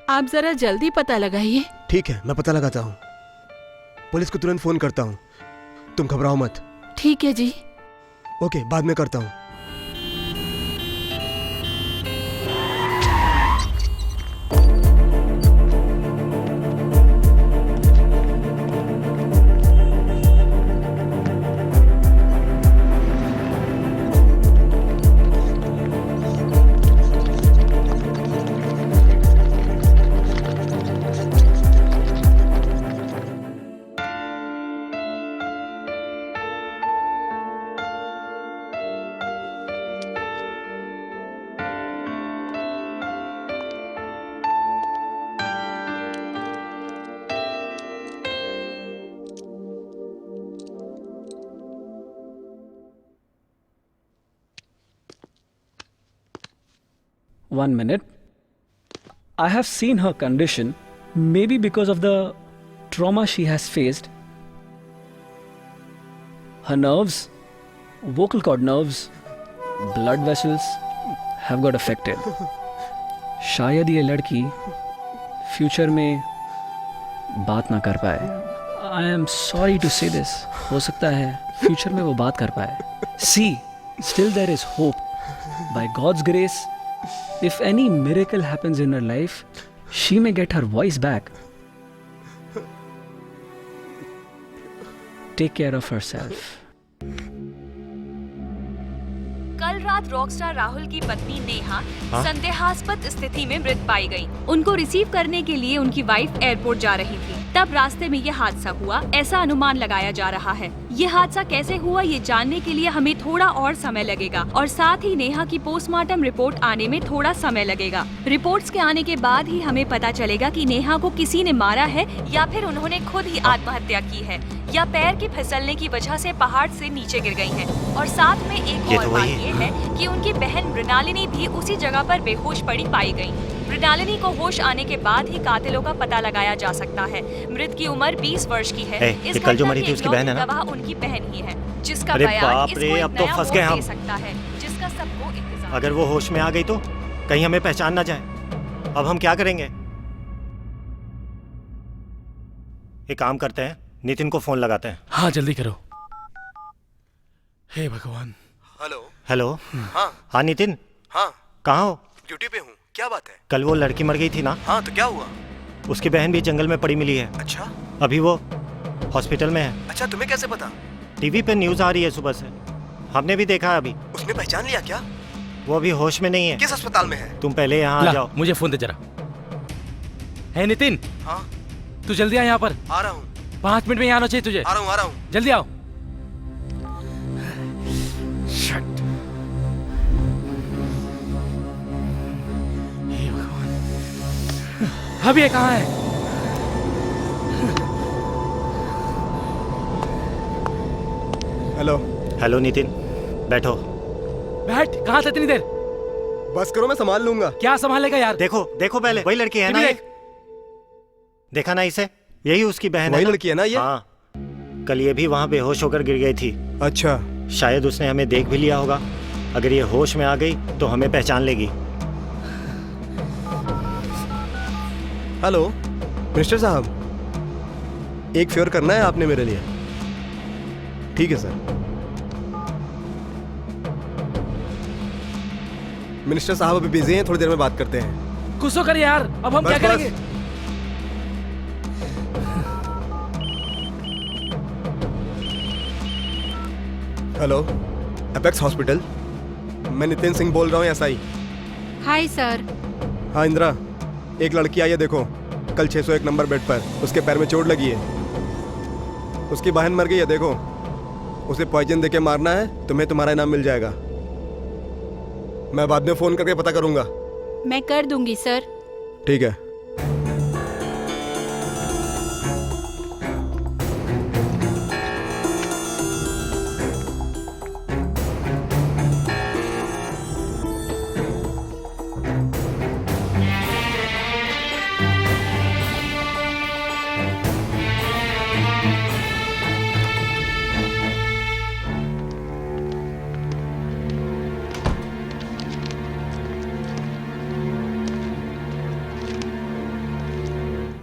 आप जरा जल्दी पता लगाइए। ठीक है, मैं पता लगाता हूँ। पुलिस को तुरंत फोन करता हूँ, तुम घबराओ मत। ठीक है जी। ओके, बाद में करता हूँ। One minute. I have seen her condition, maybe because of the trauma she has faced. Her nerves, vocal cord nerves, blood vessels have got affected. शायद ये लड़की फ्यूचर में बात ना कर पाए. I am sorry to say this. हो सकता है फ्यूचर में वो बात कर पाए. See, still there is hope. By God's grace, if any miracle happens in her life, she may get her voice back. Take care of herself. कल रात रॉकस्टार राहुल की पत्नी नेहा संदेहास्पद स्थिति में मृत पाई गई। उनको रिसीव करने के लिए उनकी वाइफ एयरपोर्ट जा रही थी, तब रास्ते में ये हादसा हुआ, ऐसा अनुमान लगाया जा रहा है। ये हादसा कैसे हुआ ये जानने के लिए हमें थोड़ा और समय लगेगा और साथ ही नेहा की पोस्टमार्टम रिपोर्ट आने में थोड़ा समय लगेगा। रिपोर्ट्स के आने के बाद ही हमें पता चलेगा कि नेहा को किसी ने मारा है या फिर उन्होंने खुद ही आत्महत्या की है या पैर के फिसलने की वजह से पहाड़ से नीचे गिर गई हैं। और साथ में एक और बात ये है कि उनकी बहन मृणालिनी भी उसी जगह पर बेहोश पड़ी पाई गई। मृणालिनी को होश आने के बाद ही कातिलों का पता लगाया जा सकता है। मृत की उम्र 20 वर्ष की है। इस कल जो मरी थी उसकी बहन है ना? गवाह उनकी बहन ही है, जिसका अरे बयान बाप इसको रे, एक अब तो नया फंस गए मोड़ हम। दे सकता है, जिसका सबको इंतजार। अगर वो होश में आ गई तो कहीं हमें पहचान ना जाए। अब हम क्या करेंगे? एक काम करते हैं, नितिन को फोन लगाते हैं। हाँ जल्दी करो। हे भगवान। हेलो। हेलो। हाँ नितिन। हाँ कहाँ हो? ड्यूटी पे हूँ, क्या बात है? कल वो लड़की मर गई थी ना? हाँ तो क्या हुआ? उसकी बहन भी जंगल में पड़ी मिली है। अच्छा। अभी वो हॉस्पिटल में है। अच्छा, तुम्हें कैसे पता? टीवी पे न्यूज आ रही है सुबह से, हमने भी देखा अभी। उसने पहचान लिया क्या? वो अभी होश में नहीं है। किस अस्पताल में है? तुम पहले यहाँ आ जाओ। मुझे फोन दे जरा। है नितिन? हाँ तू जल्दी आ यहाँ पर। आ रहा हूँ। 5 मिनट में यहाँ आना चाहिए तुझे। आ रहा हूँ। जल्दी आओ। हे भगवान। अब ये कहाँ है? हेलो नितिन, बैठो। बैठ, कहाँ था इतनी देर? बस करो, मैं संभाल लूंगा। क्या संभालेगा यार? देखो देखो पहले, वही लड़की है ना देख। एक? देखा ना इसे? यही उसकी बहन वही है ना? लड़की है ना ये? हाँ, कल ये भी वहाँ बेहोश होकर गिर गई थी। अच्छा, शायद उसने हमें देख भी लिया होगा। अगर ये होश में आ गई तो हमें पहचान लेगी। हेलो मिस्टर साहब, एक फेवर करना है आपने मेरे लिए। ठीक है सर। मिनिस्टर साहब अभी बिजी हैं, थोड़ी देर में बात करते हैं। गुस्सा कर यार, अब हम क्या बस, करेंगे? हेलो, एपेक्स हॉस्पिटल, मैं नितिन सिंह बोल रहा हूँ, एसआई। Hi sir. हाँ इंदिरा, एक लड़की आई है, देखो कल 601 नंबर बेड पर, उसके पैर में चोट लगी है। उसकी बहन मर गई है, देखो। उसे पॉइजन देके मारना है, तुम्हें तुम्हारा इनाम मिल जाएगा। मैं बाद में फोन करके पता करूंगा। मैं कर दूंगी सर। ठीक है।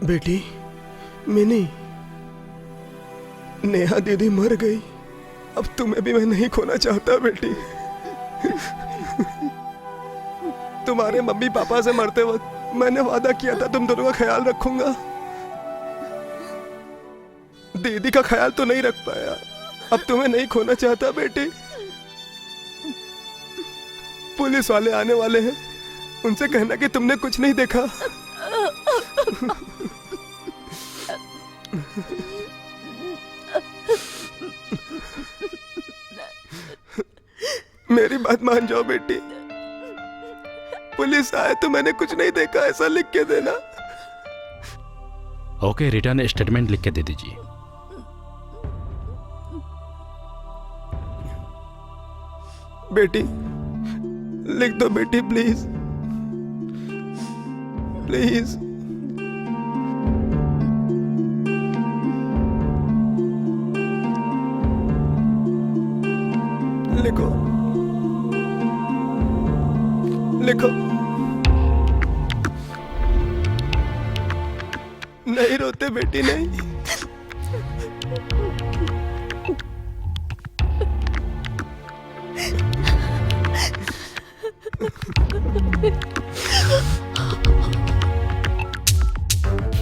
बेटी मिनी, नेहा दीदी मर गई, अब तुम्हें भी मैं नहीं खोना चाहता बेटी। तुम्हारे मम्मी पापा से मरते वक्त मैंने वादा किया था तुम दोनों का ख्याल रखूंगा। दीदी का ख्याल तो नहीं रख पाया, अब तुम्हें नहीं खोना चाहता बेटी। पुलिस वाले आने वाले हैं, उनसे कहना कि तुमने कुछ नहीं देखा। मेरी बात मान जाओ बेटी, पुलिस आए तो मैंने कुछ नहीं देखा ऐसा लिख के देना। ओके, रिटर्न स्टेटमेंट लिख के दे दीजिए। बेटी लिख दो बेटी, प्लीज प्लीज। लिखो लिखो। नहीं रोते बेटी, नहीं।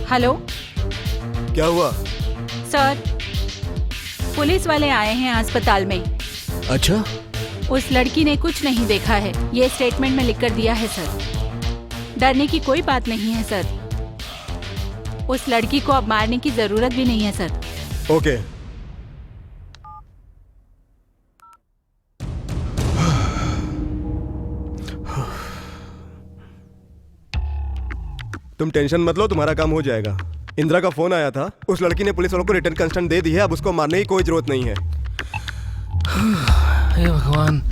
हेलो क्या हुआ? सर, पुलिस वाले आए हैं अस्पताल में। अच्छा, उस लड़की ने कुछ नहीं देखा है, ये स्टेटमेंट में लिख कर दिया है सर। डरने की कोई बात नहीं है सर, उस लड़की को अब मारने की जरूरत भी नहीं है सर। ओके। तुम टेंशन मत लो, तुम्हारा काम हो जाएगा। इंदिरा का फोन आया था, उस लड़की ने पुलिस वालों को रिटर्न कंस्टेंट दे दी है, अब उसको मारने की कोई जरूरत नहीं है। हे भगवान।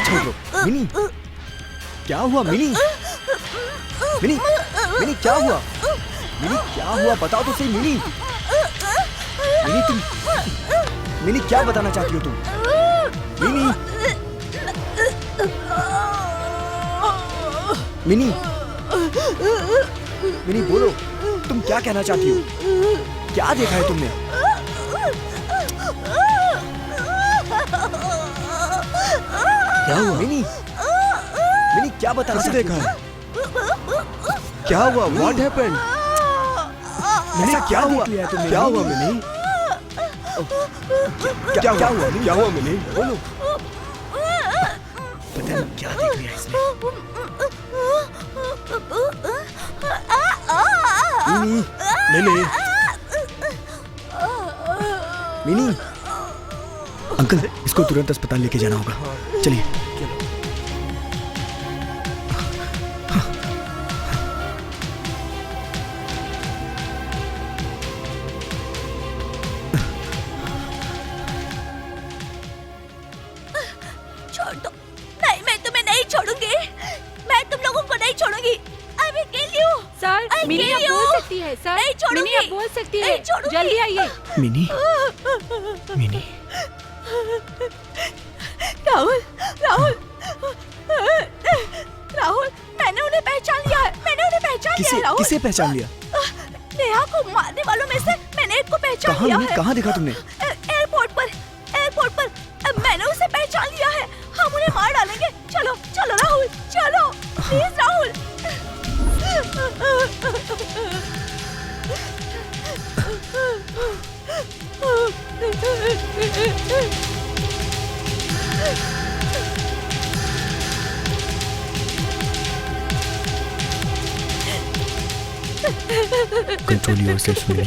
छोड़ दो मिनी, क्या हुआ मिनी? मिनी, मिनी क्या हुआ? मिनी क्या हुआ बताओ तो सही मिनी। मिनी तुम, मिनी क्या बताना चाहती हो तुम? मिनी, मिनी, मिनी बोलो, तुम क्या कहना चाहती हो? क्या देखा है तुमने? क्या हुआ मिनी? मिनी क्या बताना कैसे चाहती देखा हो? है? क्या हुआ? What happened? मिनी क्या हुआ? क्या हुआ मिनी? क्या हुआ मिनी? क्या हुआ मिनी? बोलो। पता नहीं क्या देख लिया इसने। मिनी, मिनी, मिनी, अंकल इसको तुरंत अस्पताल लेके जाना होगा। चलिए। छोड़ दो। नहीं, मैं तुम्हें नहीं छोड़ूंगी। मैं तुम लोगों को नहीं छोड़ूंगी। I will kill you. Sir I mini kill अब you. बोल सकती है सर। नहीं छोड़ूंगी। मिनी अब बोल सकती है, नहीं छोड़ूंगी। जल्दी आइए। मिनी, मिनी, राहुल, राहुल, राहुल, मैंने उन्हें पहचान लिया है। मैंने उन्हें पहचान लिया किसे है राहुल। किसे पहचान लिया? नेहा को मारने वालों में से मैंने एक को पहचान कहाँ लिया मिनी, है। कहाँ देखा तुमने? एयरपोर्ट पर, एयरपोर्ट पर। मैंने उसे पहचान लिया है। हम उन्हें मार डालेंगे। चलो, चलो राहुल, चलो, please Rahul. Control yourself, Mini.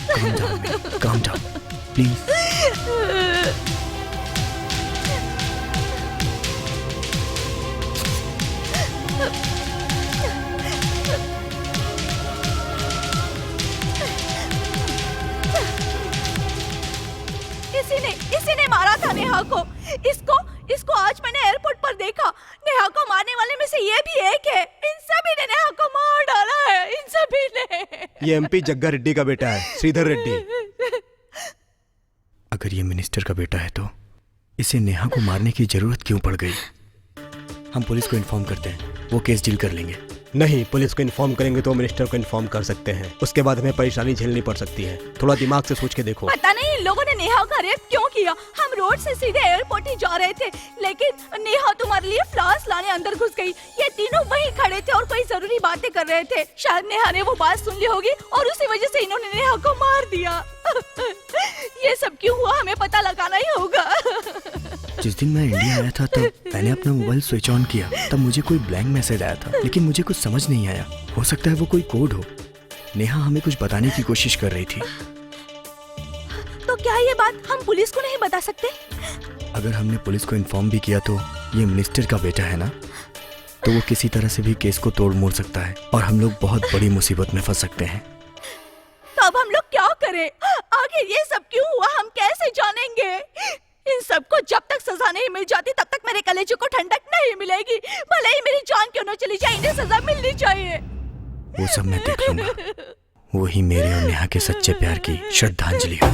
Calm down, Mini. Calm down, please. इसी ने मारा था नेहा को। इसको आज मैंने एयरपोर्ट पर देखा। नेहा को मारने वाले में से ये भी एक है। इन सभी ने नेहा को मार डाला है। इन सभी ने। ये एमपी जग्गा रेड्डी का बेटा है, श्रीधर रेड्डी। अगर ये मिनिस्टर का बेटा है तो इसे नेहा को मारने की जरूरत क्यों पड़ गई? हम पुलिस को इन्फॉर्म करते हैं, वो केस डील कर लेंगे। नहीं, पुलिस को इन्फॉर्म करेंगे तो मिनिस्टर को इन्फॉर्म कर सकते हैं। उसके बाद हमें परेशानी झेलनी पड़ सकती है। थोड़ा दिमाग से सोच के देखो। पता नहीं इन लोगों ने नेहा का रेप क्यों किया। हम रोड से सीधे एयरपोर्ट ही जा रहे थे, लेकिन नेहा तुम्हारे लिए फ्लावर्स लाने अंदर घुस गई। ये तीनों वहीं खड़े थे और कोई जरूरी बातें कर रहे थे। शायद नेहा ने वो बात सुन ली होगी और उसी वजह से इन्होंने नेहा को मार दिया। ये सब क्यों हुआ हमें पता लगाना ही होगा। जिस दिन मैं इंडिया आया था तब मैंने अपना मोबाइल स्विच ऑन किया, तब मुझे कोई ब्लैंक मैसेज आया था, लेकिन मुझे कुछ समझ नहीं आया। हो सकता है वो कोई कोड हो। नेहा हमें कुछ बताने की कोशिश कर रही थी। तो क्या ये बात हम पुलिस को नहीं बता सकते? अगर हमने पुलिस को इन्फॉर्म भी किया तो ये मिनिस्टर का बेटा है ना, तो वो किसी तरह से भी केस को तोड़ मोड़ सकता है और हम लोग बहुत बड़ी मुसीबत में फंस सकते हैं। तो अब हम लोग क्या करें? आखिर ये सब क्यों हुआ हम कैसे जानेंगे? इन सबको जब तक सजा नहीं मिल जाती तब तक मेरे कलेजे को ठंडक नहीं मिलेगी। भले ही मेरी जान क्यों न चली जाए, इन्हें सजा मिलनी चाहिए। वो सब मैं देख लूंगा। वही मेरे और नेहा के सच्चे प्यार की श्रद्धांजलि है।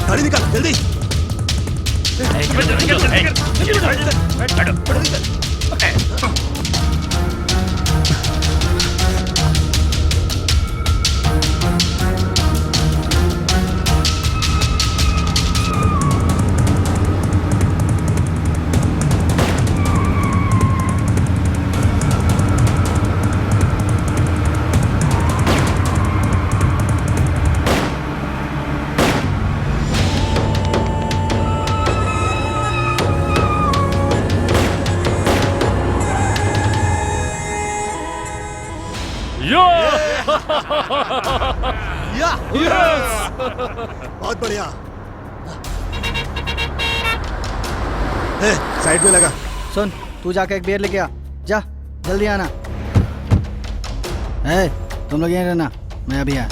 गाड़ी निकाल जल्दी। बहुत बढ़िया। साइड में लगा। सुन, तू जाके एक बियर लेके आ, जा जल्दी आना। तुम लोग यहीं रहना, मैं अभी आया।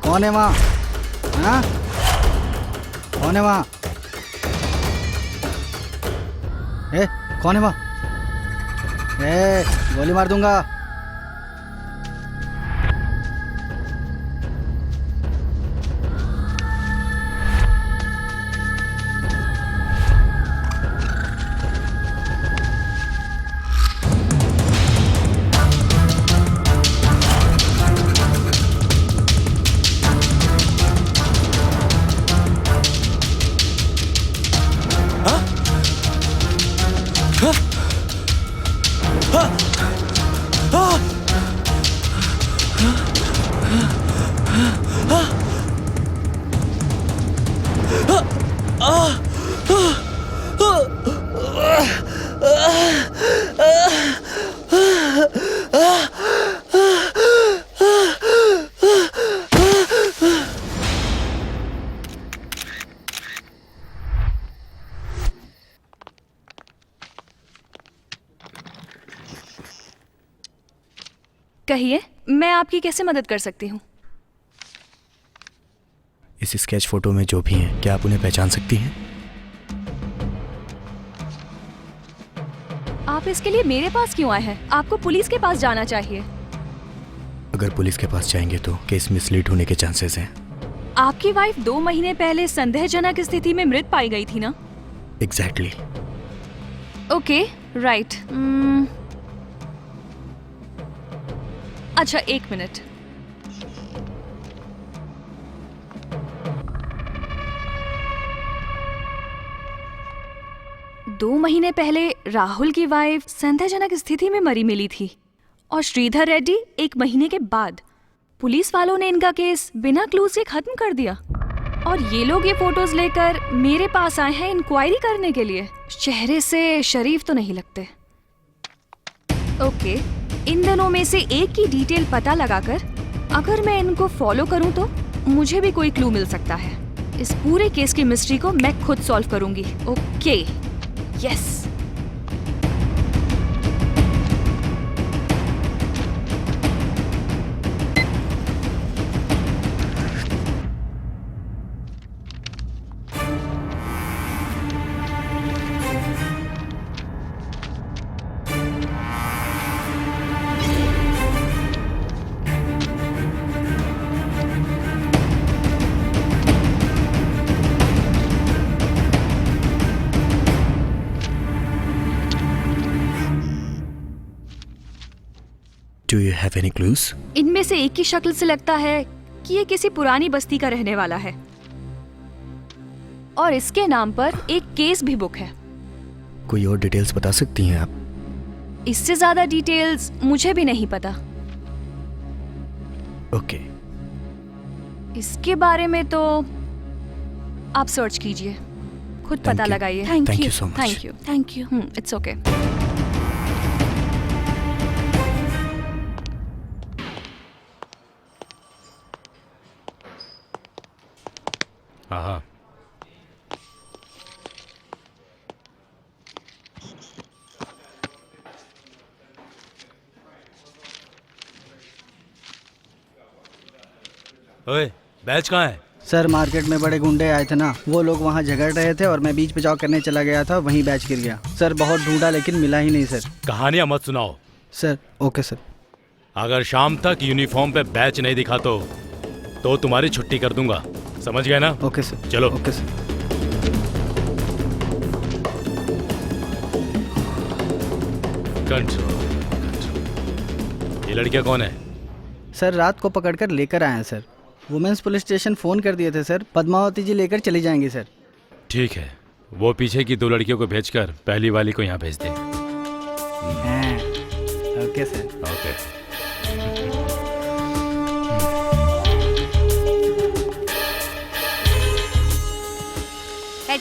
कौन है वहाँ? हाँ, कौन है वहाँ? कौन है वहाँ? गोली मार दूंगा। कहिए, मैं आपकी कैसे मदद कर सकती हूँ? इस स्केच फोटो में जो भी हैं, क्या आप उन्हें पहचान सकती हैं? आप इसके लिए मेरे पास क्यों आए हैं? आपको पुलिस के पास जाना चाहिए। अगर पुलिस के पास जाएंगे तो केस मिसलीड होने के चांसेस हैं। आपकी वाइफ 2 महीने पहले संदेहजनक स्थिति में मृत पाई गई थी ना? एग्जैक्टली। Okay, right. अच्छा, 1 मिनट। दो महीने पहले राहुल की वाइफ संदेहजनक स्थिति में मरी मिली थी और श्रीधर रेड्डी 1 महीने के बाद। पुलिस वालों ने इनका केस बिना क्लूज के खत्म कर दिया और ये लोग ये फोटोज लेकर मेरे पास आए हैं इंक्वायरी करने के लिए। चेहरे से शरीफ तो नहीं लगते। ओके, इन दोनों में से एक की डिटेल पता लगाकर अगर मैं इनको फॉलो करूं तो मुझे भी कोई क्लू मिल सकता है। इस पूरे केस की मिस्ट्री को मैं खुद सॉल्व करूंगी। Okay, yes. Do you have any clues? इनमें से एक की शक्ल से लगता है कि ये किसी पुरानी बस्ती का रहने वाला है और इसके नाम पर एक केस भी बुक है। कोई और डिटेल्स बता सकती हैं आप? इससे ज्यादा डिटेल्स मुझे भी नहीं पता। ओके। इसके बारे में तो आप सर्च कीजिए, खुद पता लगाइए। Thank you so much. Thank you, thank you. It's okay. हाँ, ओए, बैच कहाँ है? सर, मार्केट में बड़े गुंडे आए थे ना, वो लोग वहाँ झगड़ रहे थे और मैं बीच बचाव करने चला गया था, वहीं बैच गिर गया। सर, बहुत ढूंढा लेकिन मिला ही नहीं सर। कहानियां मत सुनाओ। Sir, okay sir. अगर शाम तक यूनिफॉर्म पे बैच नहीं दिखा तो तुम्हारी छुट्टी कर दूंगा, समझ गए ना? Okay sir. चलो। Okay sir. कंट्रोल। ये लड़कियां कौन है? सर, रात को पकड़कर लेकर आए हैं sir. Women's police station phone कर दिए थे सर, पद्मावती जी लेकर चली जाएंगी सर। ठीक है, वो पीछे की 2 लड़कियों को भेजकर पहली वाली को यहाँ भेज दे। हाँ, okay sir. Okay.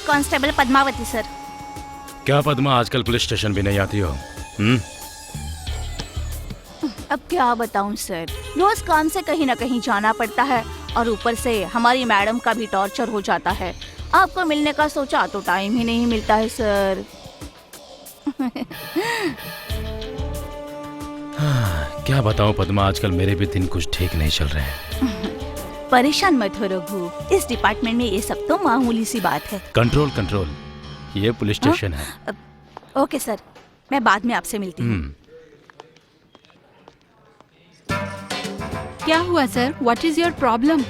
Constable Padmavati sir. क्या पद्मा आजकल पुलिस स्टेशन भी नहीं आती हो? अब क्या बताऊं सर, रोज काम से कहीं ना कहीं जाना पड़ता है और ऊपर से हमारी मैडम का भी टॉर्चर हो जाता है। आपको मिलने का सोचा तो टाइम ही नहीं मिलता है सर। क्या बताऊं पद्मा, आजकल मेरे भी दिन कुछ ठीक नहीं चल रहे हैं। परेशान मत हो रघु, इस डिपार्टमेंट में ये सब तो मामूली सी बात है। कंट्रोल कंट्रोल, ये पुलिस स्टेशन है। ओके सर, मैं बाद में आपसे मिलती हूँ। क्या हुआ sir? What is your problem?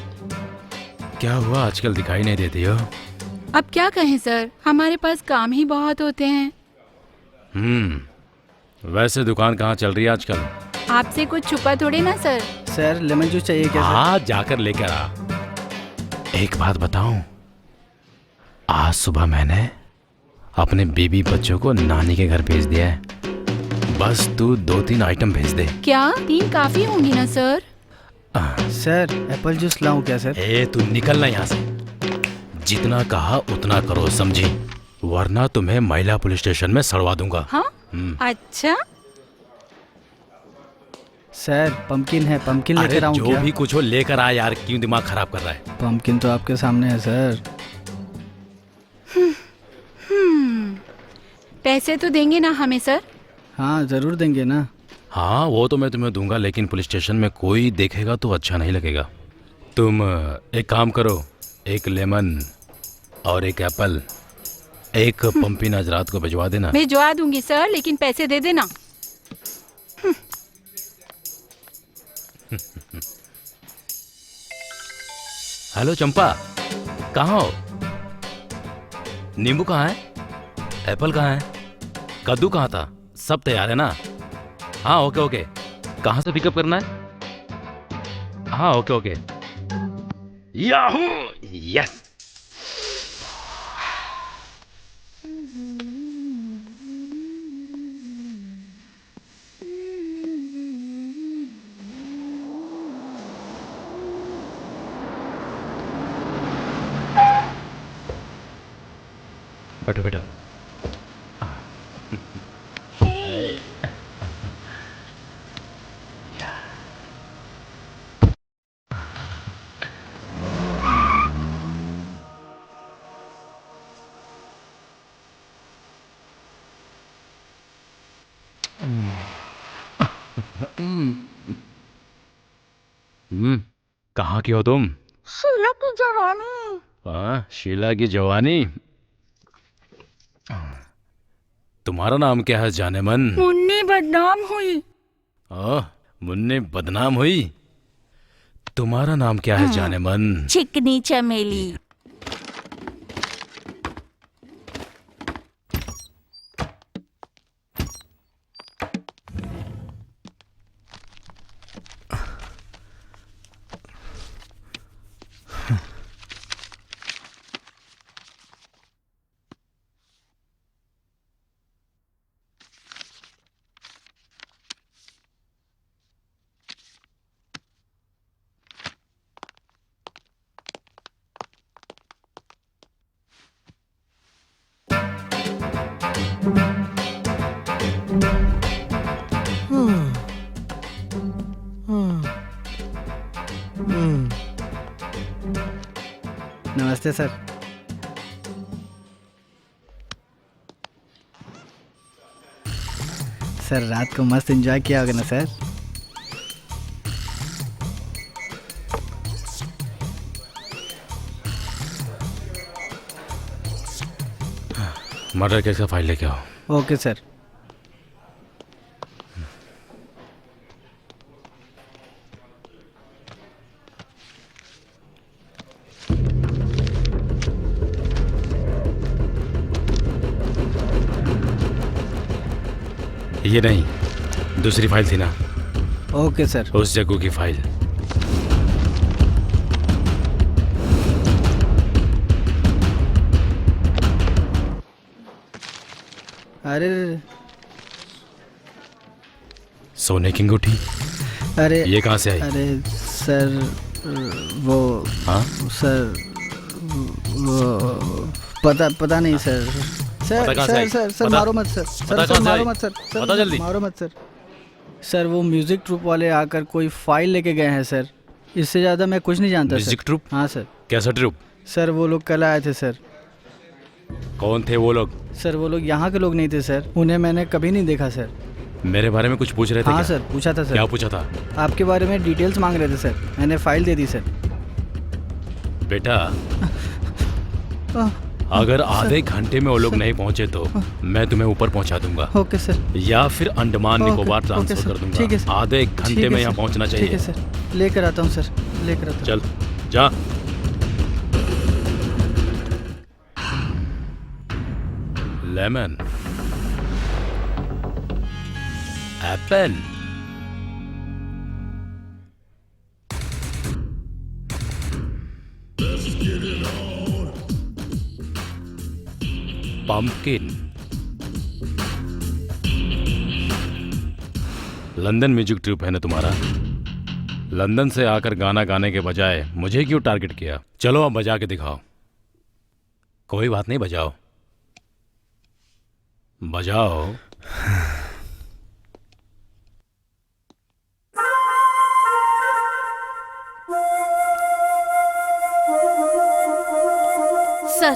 क्या हुआ, आजकल दिखाई नहीं देती हो? अब क्या कहें सर, हमारे पास काम ही बहुत होते हैं। वैसे दुकान कहाँ चल रही है आजकल? आपसे कुछ छुपा थोड़े ना सर। सर लेमन जूस चाहिए क्या सर? हाँ, जाकर लेकर आ। एक बात बताऊं, आज सुबह मैंने अपने बीबी बच्चों को नानी के घर भेज दिया है। बस तू 2-3 आइटम भेज दे। क्या 3 काफी होंगी ना सर? सर एप्पल जूस लाऊं क्या सर? तू निकलना यहाँ से। जितना कहा उतना करो, समझी? वरना तुम्हें महिला पुलिस स्टेशन में सड़वा दूंगा। हाँ? अच्छा सर पंपकिन है, पंपकिन अरे लेकर आऊं जो क्या? भी कुछ हो लेकर आ यार, क्यों दिमाग खराब कर रहा है? पंपकिन तो आपके सामने है सर। पैसे तो देंगे ना हमें सर? हाँ जरूर देंगे ना। हाँ वो तो मैं तुम्हें दूंगा, लेकिन पुलिस स्टेशन में कोई देखेगा तो अच्छा नहीं लगेगा। तुम एक काम करो, एक लेमन और एक एप्पल, एक पंपकिन आज रात को भिजवा देना। भिजवा दूंगी सर, लेकिन पैसे दे देना। हेलो चंपा, कहाँ हो? नींबू कहाँ है? एप्पल कहाँ है? कद्दू कहाँ था? सब तैयार है ना? हाँ ओके ओके। कहाँ से पिकअप करना है? हाँ ओके ओके। Yahoo, yes. बैठो बैठो। कहाँ की हो तुम? शीला की जवानी। हाँ, शीला की जवानी। तुम्हारा नाम क्या है जाने मन? मुन्नी बदनाम हुई। मुन्नी बदनाम हुई। तुम्हारा नाम क्या है जाने मन? चिकनी चमेली। नमस्ते सर। सर रात को मस्त एंजॉय किया होगा ना सर? मर्डर केस का फाइल लेके आओ। Okay sir. ये नहीं, दूसरी फाइल थी ना? Okay sir. उस जग्गू की फाइल। अरे सोने की अंगूठी। अरे ये कहाँ से आई? अरे सर वो हाँ? सर वो पता नहीं सर। सर पता कहाँ से आई? सर सर सर पता? मारो मत सर। पता सर कहाँ से मारो आई? मत सर। बता सर जल्दी। मारो मत सर। सर वो म्यूजिक ट्रूप वाले आकर कोई फाइल लेके गए हैं सर। इससे ज़्यादा मैं कुछ नहीं जानता म्यूजिक सर। ट्रूप? हाँ सर। कैसा ट्रूप? सर वो लोग कल आए थे सर। कौन थे वो लोग? सर वो लोग यहाँ के लोग नहीं थे सर। उन्हें मैंने कभी नहीं देखा सर। मेरे बारे में कुछ पूछ रहे थे हाँ क्या? सर पूछा था सर। क्या पूछा था? आपके बारे में डिटेल्स मांग रहे थे सर। मैंने फाइल दे दी सर। बेटा अगर आधे घंटे में वो लोग नहीं पहुंचे तो मैं तुम्हें ऊपर पहुंचा दूंगा। Okay sir. या फिर Andaman okay, Nicobar okay transfer sir, कर दूंगा। ठीक है सर। आधे एक ठीक घंटे है में सर, यहाँ पहुंचना ठीक है चाहिए। सर। लेकर आता हूँ सर। लेकर आता हूँ। चल जा। Lemon, apple, pumpkin. London music troupe है ना तुम्हारा? लंदन से आकर गाना गाने के बजाय मुझे क्यों टारगेट किया? चलो अब बजा के दिखाओ। कोई बात नहीं, बजाओ बजाओ। Sir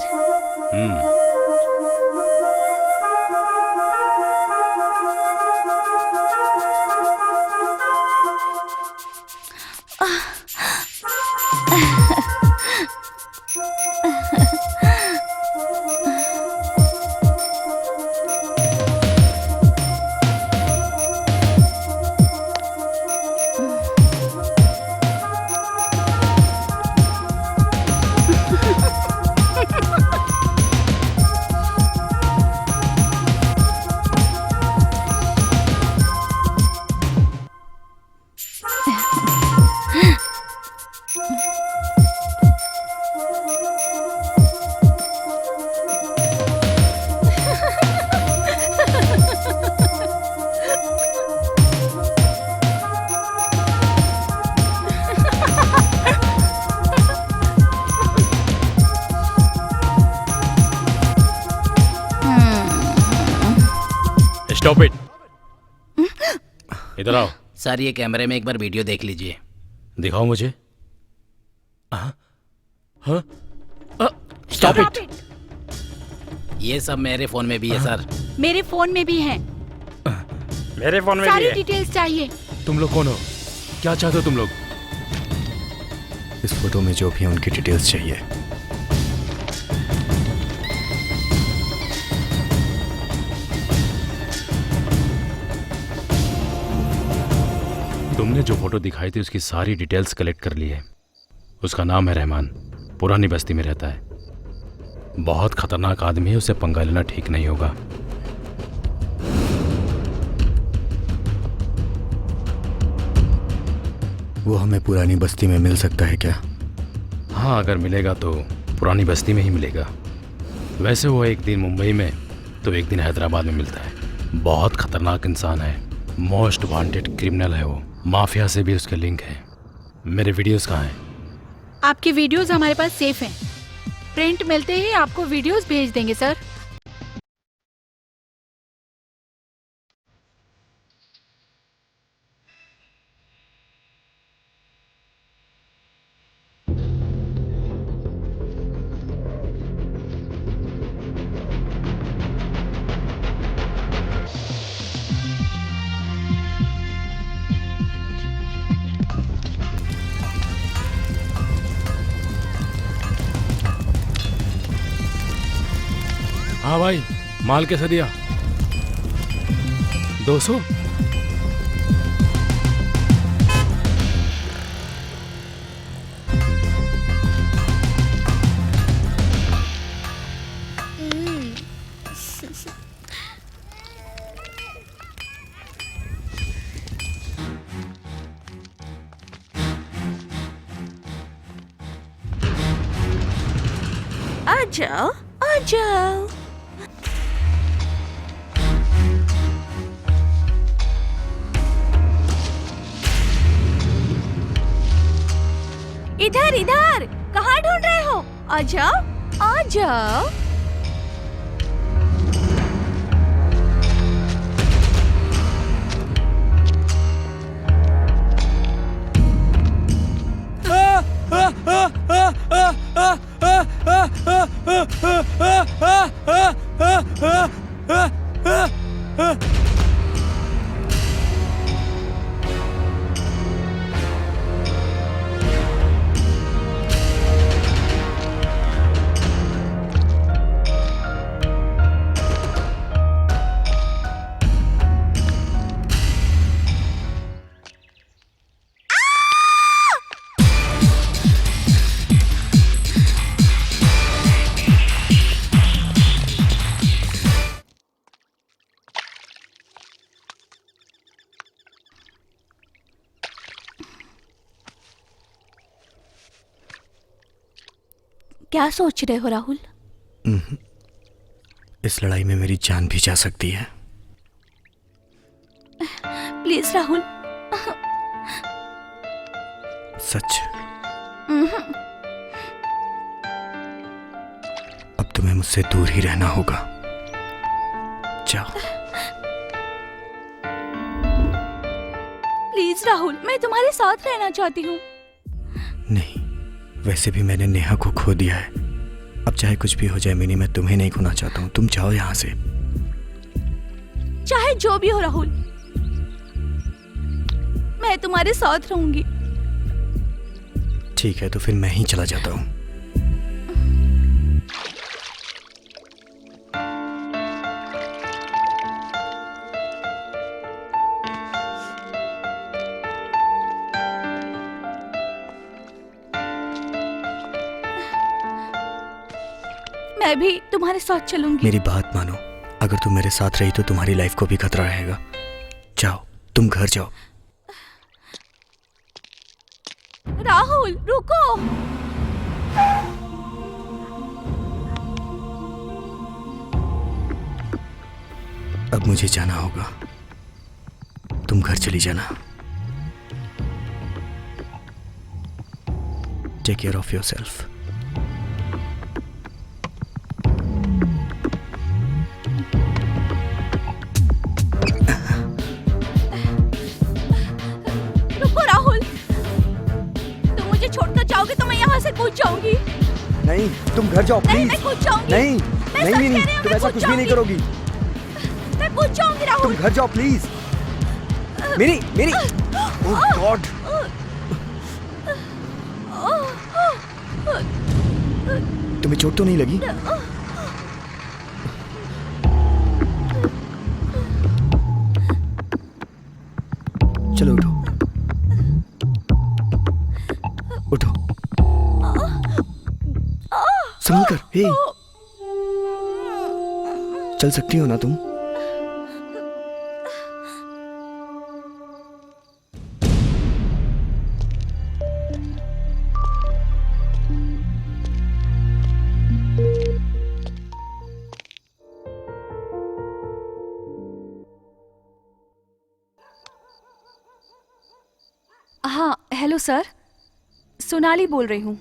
stop it. इधर आओ। सर ये कैमरे में एक बार वीडियो देख लीजिए। दिखाओ मुझे। Stop it. ये सब मेरे फोन में भी है सर। मेरे फोन में भी है। मेरे फोन में भी सारी है। डिटेल्स चाहिए। तुम लोग कौन हो? क्या चाहते हो तुम लोग? इस फोटो में जो भी है उनकी डिटेल्स चाहिए। तुमने जो फोटो दिखाई थी उसकी सारी डिटेल्स कलेक्ट कर ली है। उसका नाम है रहमान, पुरानी बस्ती में रहता है। बहुत खतरनाक आदमी है, उसे पंगा लेना ठीक नहीं होगा। वो हमें पुरानी बस्ती में मिल सकता है क्या? हाँ, अगर मिलेगा तो पुरानी बस्ती में ही मिलेगा। वैसे वो एक दिन मुंबई में तो एक दिन हैदराबाद में मिलता है। बहुत खतरनाक इंसान है, मोस्ट वांटेड क्रिमिनल है वो। माफिया से भी उसके लिंक है। मेरे वीडियोस कहाँ हैं? आपके वीडियोस हमारे पास सेफ हैं। प्रिंट मिलते ही आपको वीडियोस भेज देंगे सर। हाँ भाई, माल कैसे दिया? 200? आ जाओ, आ जाओ। इधर इधर, कहाँ ढूंढ रहे हो? आ जाओ, आ जाओ। क्या सोच रहे हो राहुल? इस लड़ाई में मेरी जान भी जा सकती है। प्लीज राहुल। सच? अब तुम्हें मुझसे दूर ही रहना होगा। जाओ। प्लीज राहुल, मैं तुम्हारे साथ रहना चाहती हूँ। नहीं, वैसे भी मैंने नेहा को खो दिया है। अब चाहे कुछ भी हो जाए मिनी, मैं तुम्हें नहीं खोना चाहता हूँ। तुम जाओ यहाँ से। चाहे जो भी हो राहुल, मैं तुम्हारे साथ रहूंगी। ठीक है, तो फिर मैं ही चला जाता हूँ। मैं भी तुम्हारे साथ चलूंगी। मेरी बात मानो, अगर तुम मेरे साथ रही तो तुम्हारी लाइफ को भी खतरा रहेगा। जाओ, तुम घर जाओ। राहुल रुको। अब मुझे जाना होगा, तुम घर चली जाना। Take care of yourself. रुको राहुल, तुम मुझे छोड़कर जाओगे तो मैं यहाँ से कूद जाऊंगी। नहीं, तुम घर जाओ नहीं, प्लीज। मैं कूद जाऊंगी। नहीं, मैं नहीं सच मिनी, कह रही हूँ, तुम मैं ऐसा कूद कुछ भी नहीं जाऊंगी। करोगी। मैं कूद जाऊंगी राहुल। तुम घर जाओ please. Mini, mini, oh God. तुम्हें चोट तो नहीं लगी? चलो उठो, उठो। संभल कर। हे, चल सकती हो ना तुम? हाँ, हेलो सर, सोनाली बोल रही हूँ।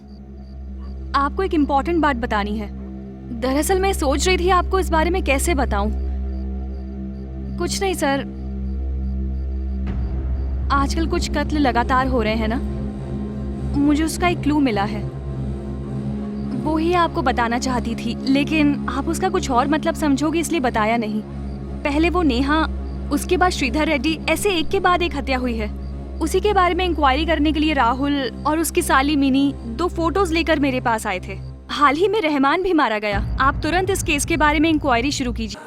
आपको एक इम्पोर्टेंट बात बतानी है। दरअसल मैं सोच रही थी आपको इस बारे में कैसे बताऊं। कुछ नहीं सर, आजकल कुछ कत्ल लगातार हो रहे हैं ना, मुझे उसका एक क्लू मिला है। वो ही आपको बताना चाहती थी, लेकिन आप उसका कुछ और मतलब समझोगे इसलिए बताया नहीं। पहले वो नेहा, उसके बाद श्रीधर रेड्डी, ऐसे एक के बाद एक हत्या हुई है। उसी के बारे में इंक्वायरी करने के लिए राहुल और उसकी साली मिनी 2 फोटोज लेकर मेरे पास आए थे। हाल ही में रहमान भी मारा गया। आप तुरंत इस केस के बारे में इंक्वायरी शुरू कीजिए।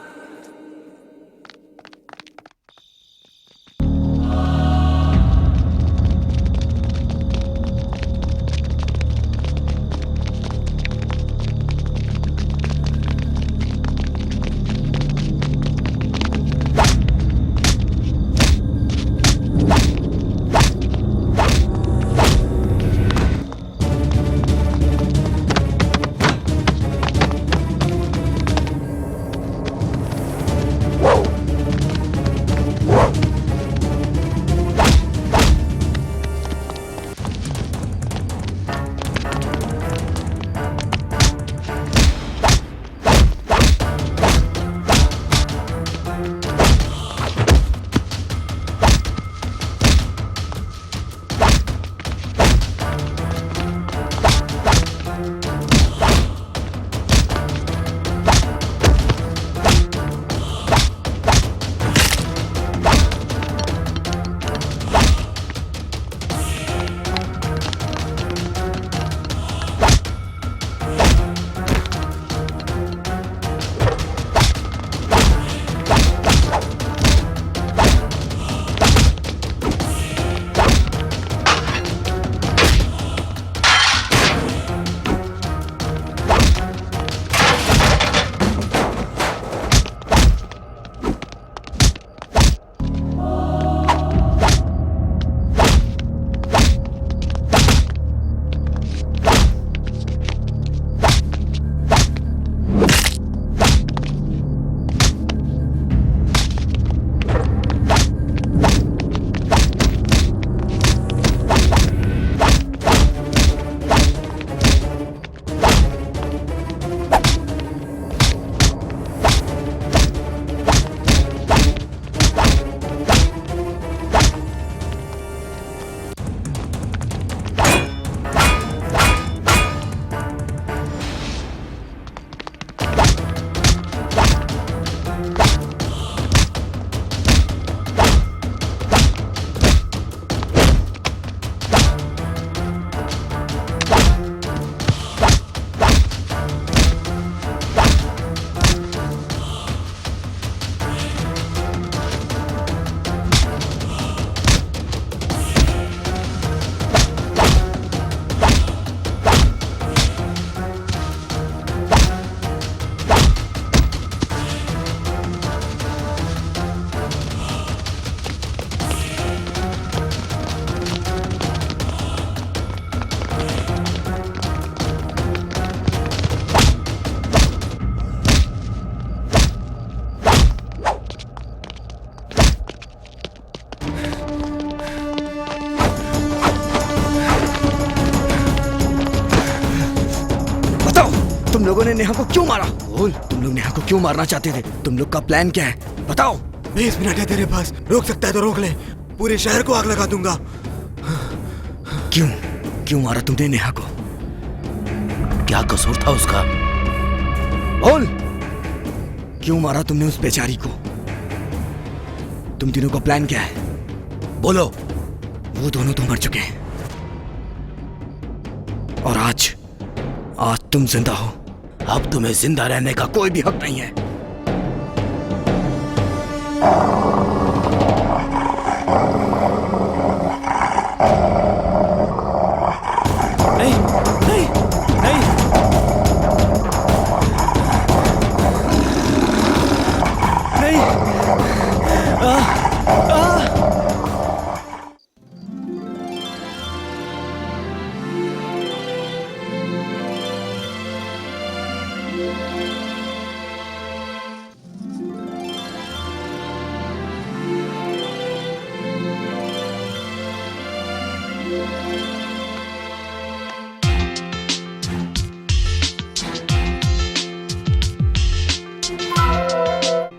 तुम लोगों ने नेहा को क्यों मारा? बोल, तुम लोग नेहा को क्यों मारना चाहते थे? तुम लोग का प्लान क्या है, बताओ। 20 मिनट है तेरे पास, रोक सकता है तो रोक ले, पूरे शहर को आग लगा दूंगा। क्यों मारा तुमने नेहा को? क्या कसूर था उसका? बोल, क्यों मारा तुमने उस बेचारी को? तुम तीनों का प्लान क्या है, बोलो। वो दोनों तो मर चुके हैं और आज तुम जिंदा हो। अब तुम्हें जिंदा रहने का कोई भी हक नहीं है। नहीं नहीं नहीं नहीं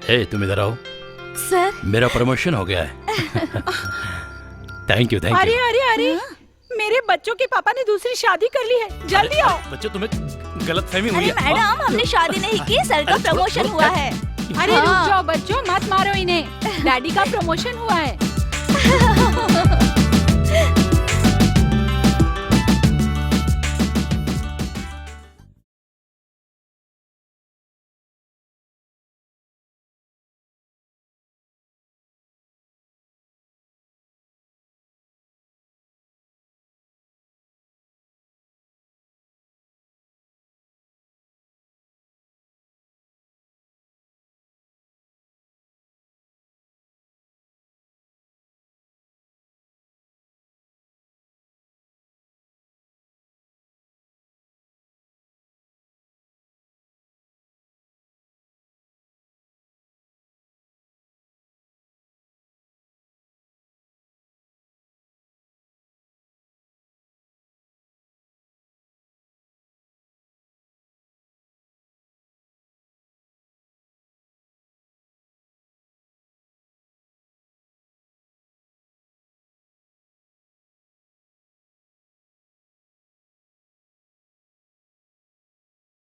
ए, तुम इधर आओ। सर। मेरा प्रमोशन हो गया है। थैंक यू थैंक अरे यू। अरे अरे, मेरे बच्चों के पापा ने दूसरी शादी कर ली है, जल्दी आओ। बच्चों, तुम्हें गलतफहमी हुई अरे है। मैडम, हमने शादी नहीं की, सर का प्रमोशन हुआ है। अरे रुक जाओ बच्चों, मत मारो इन्हें, डैडी का प्रमोशन हुआ है।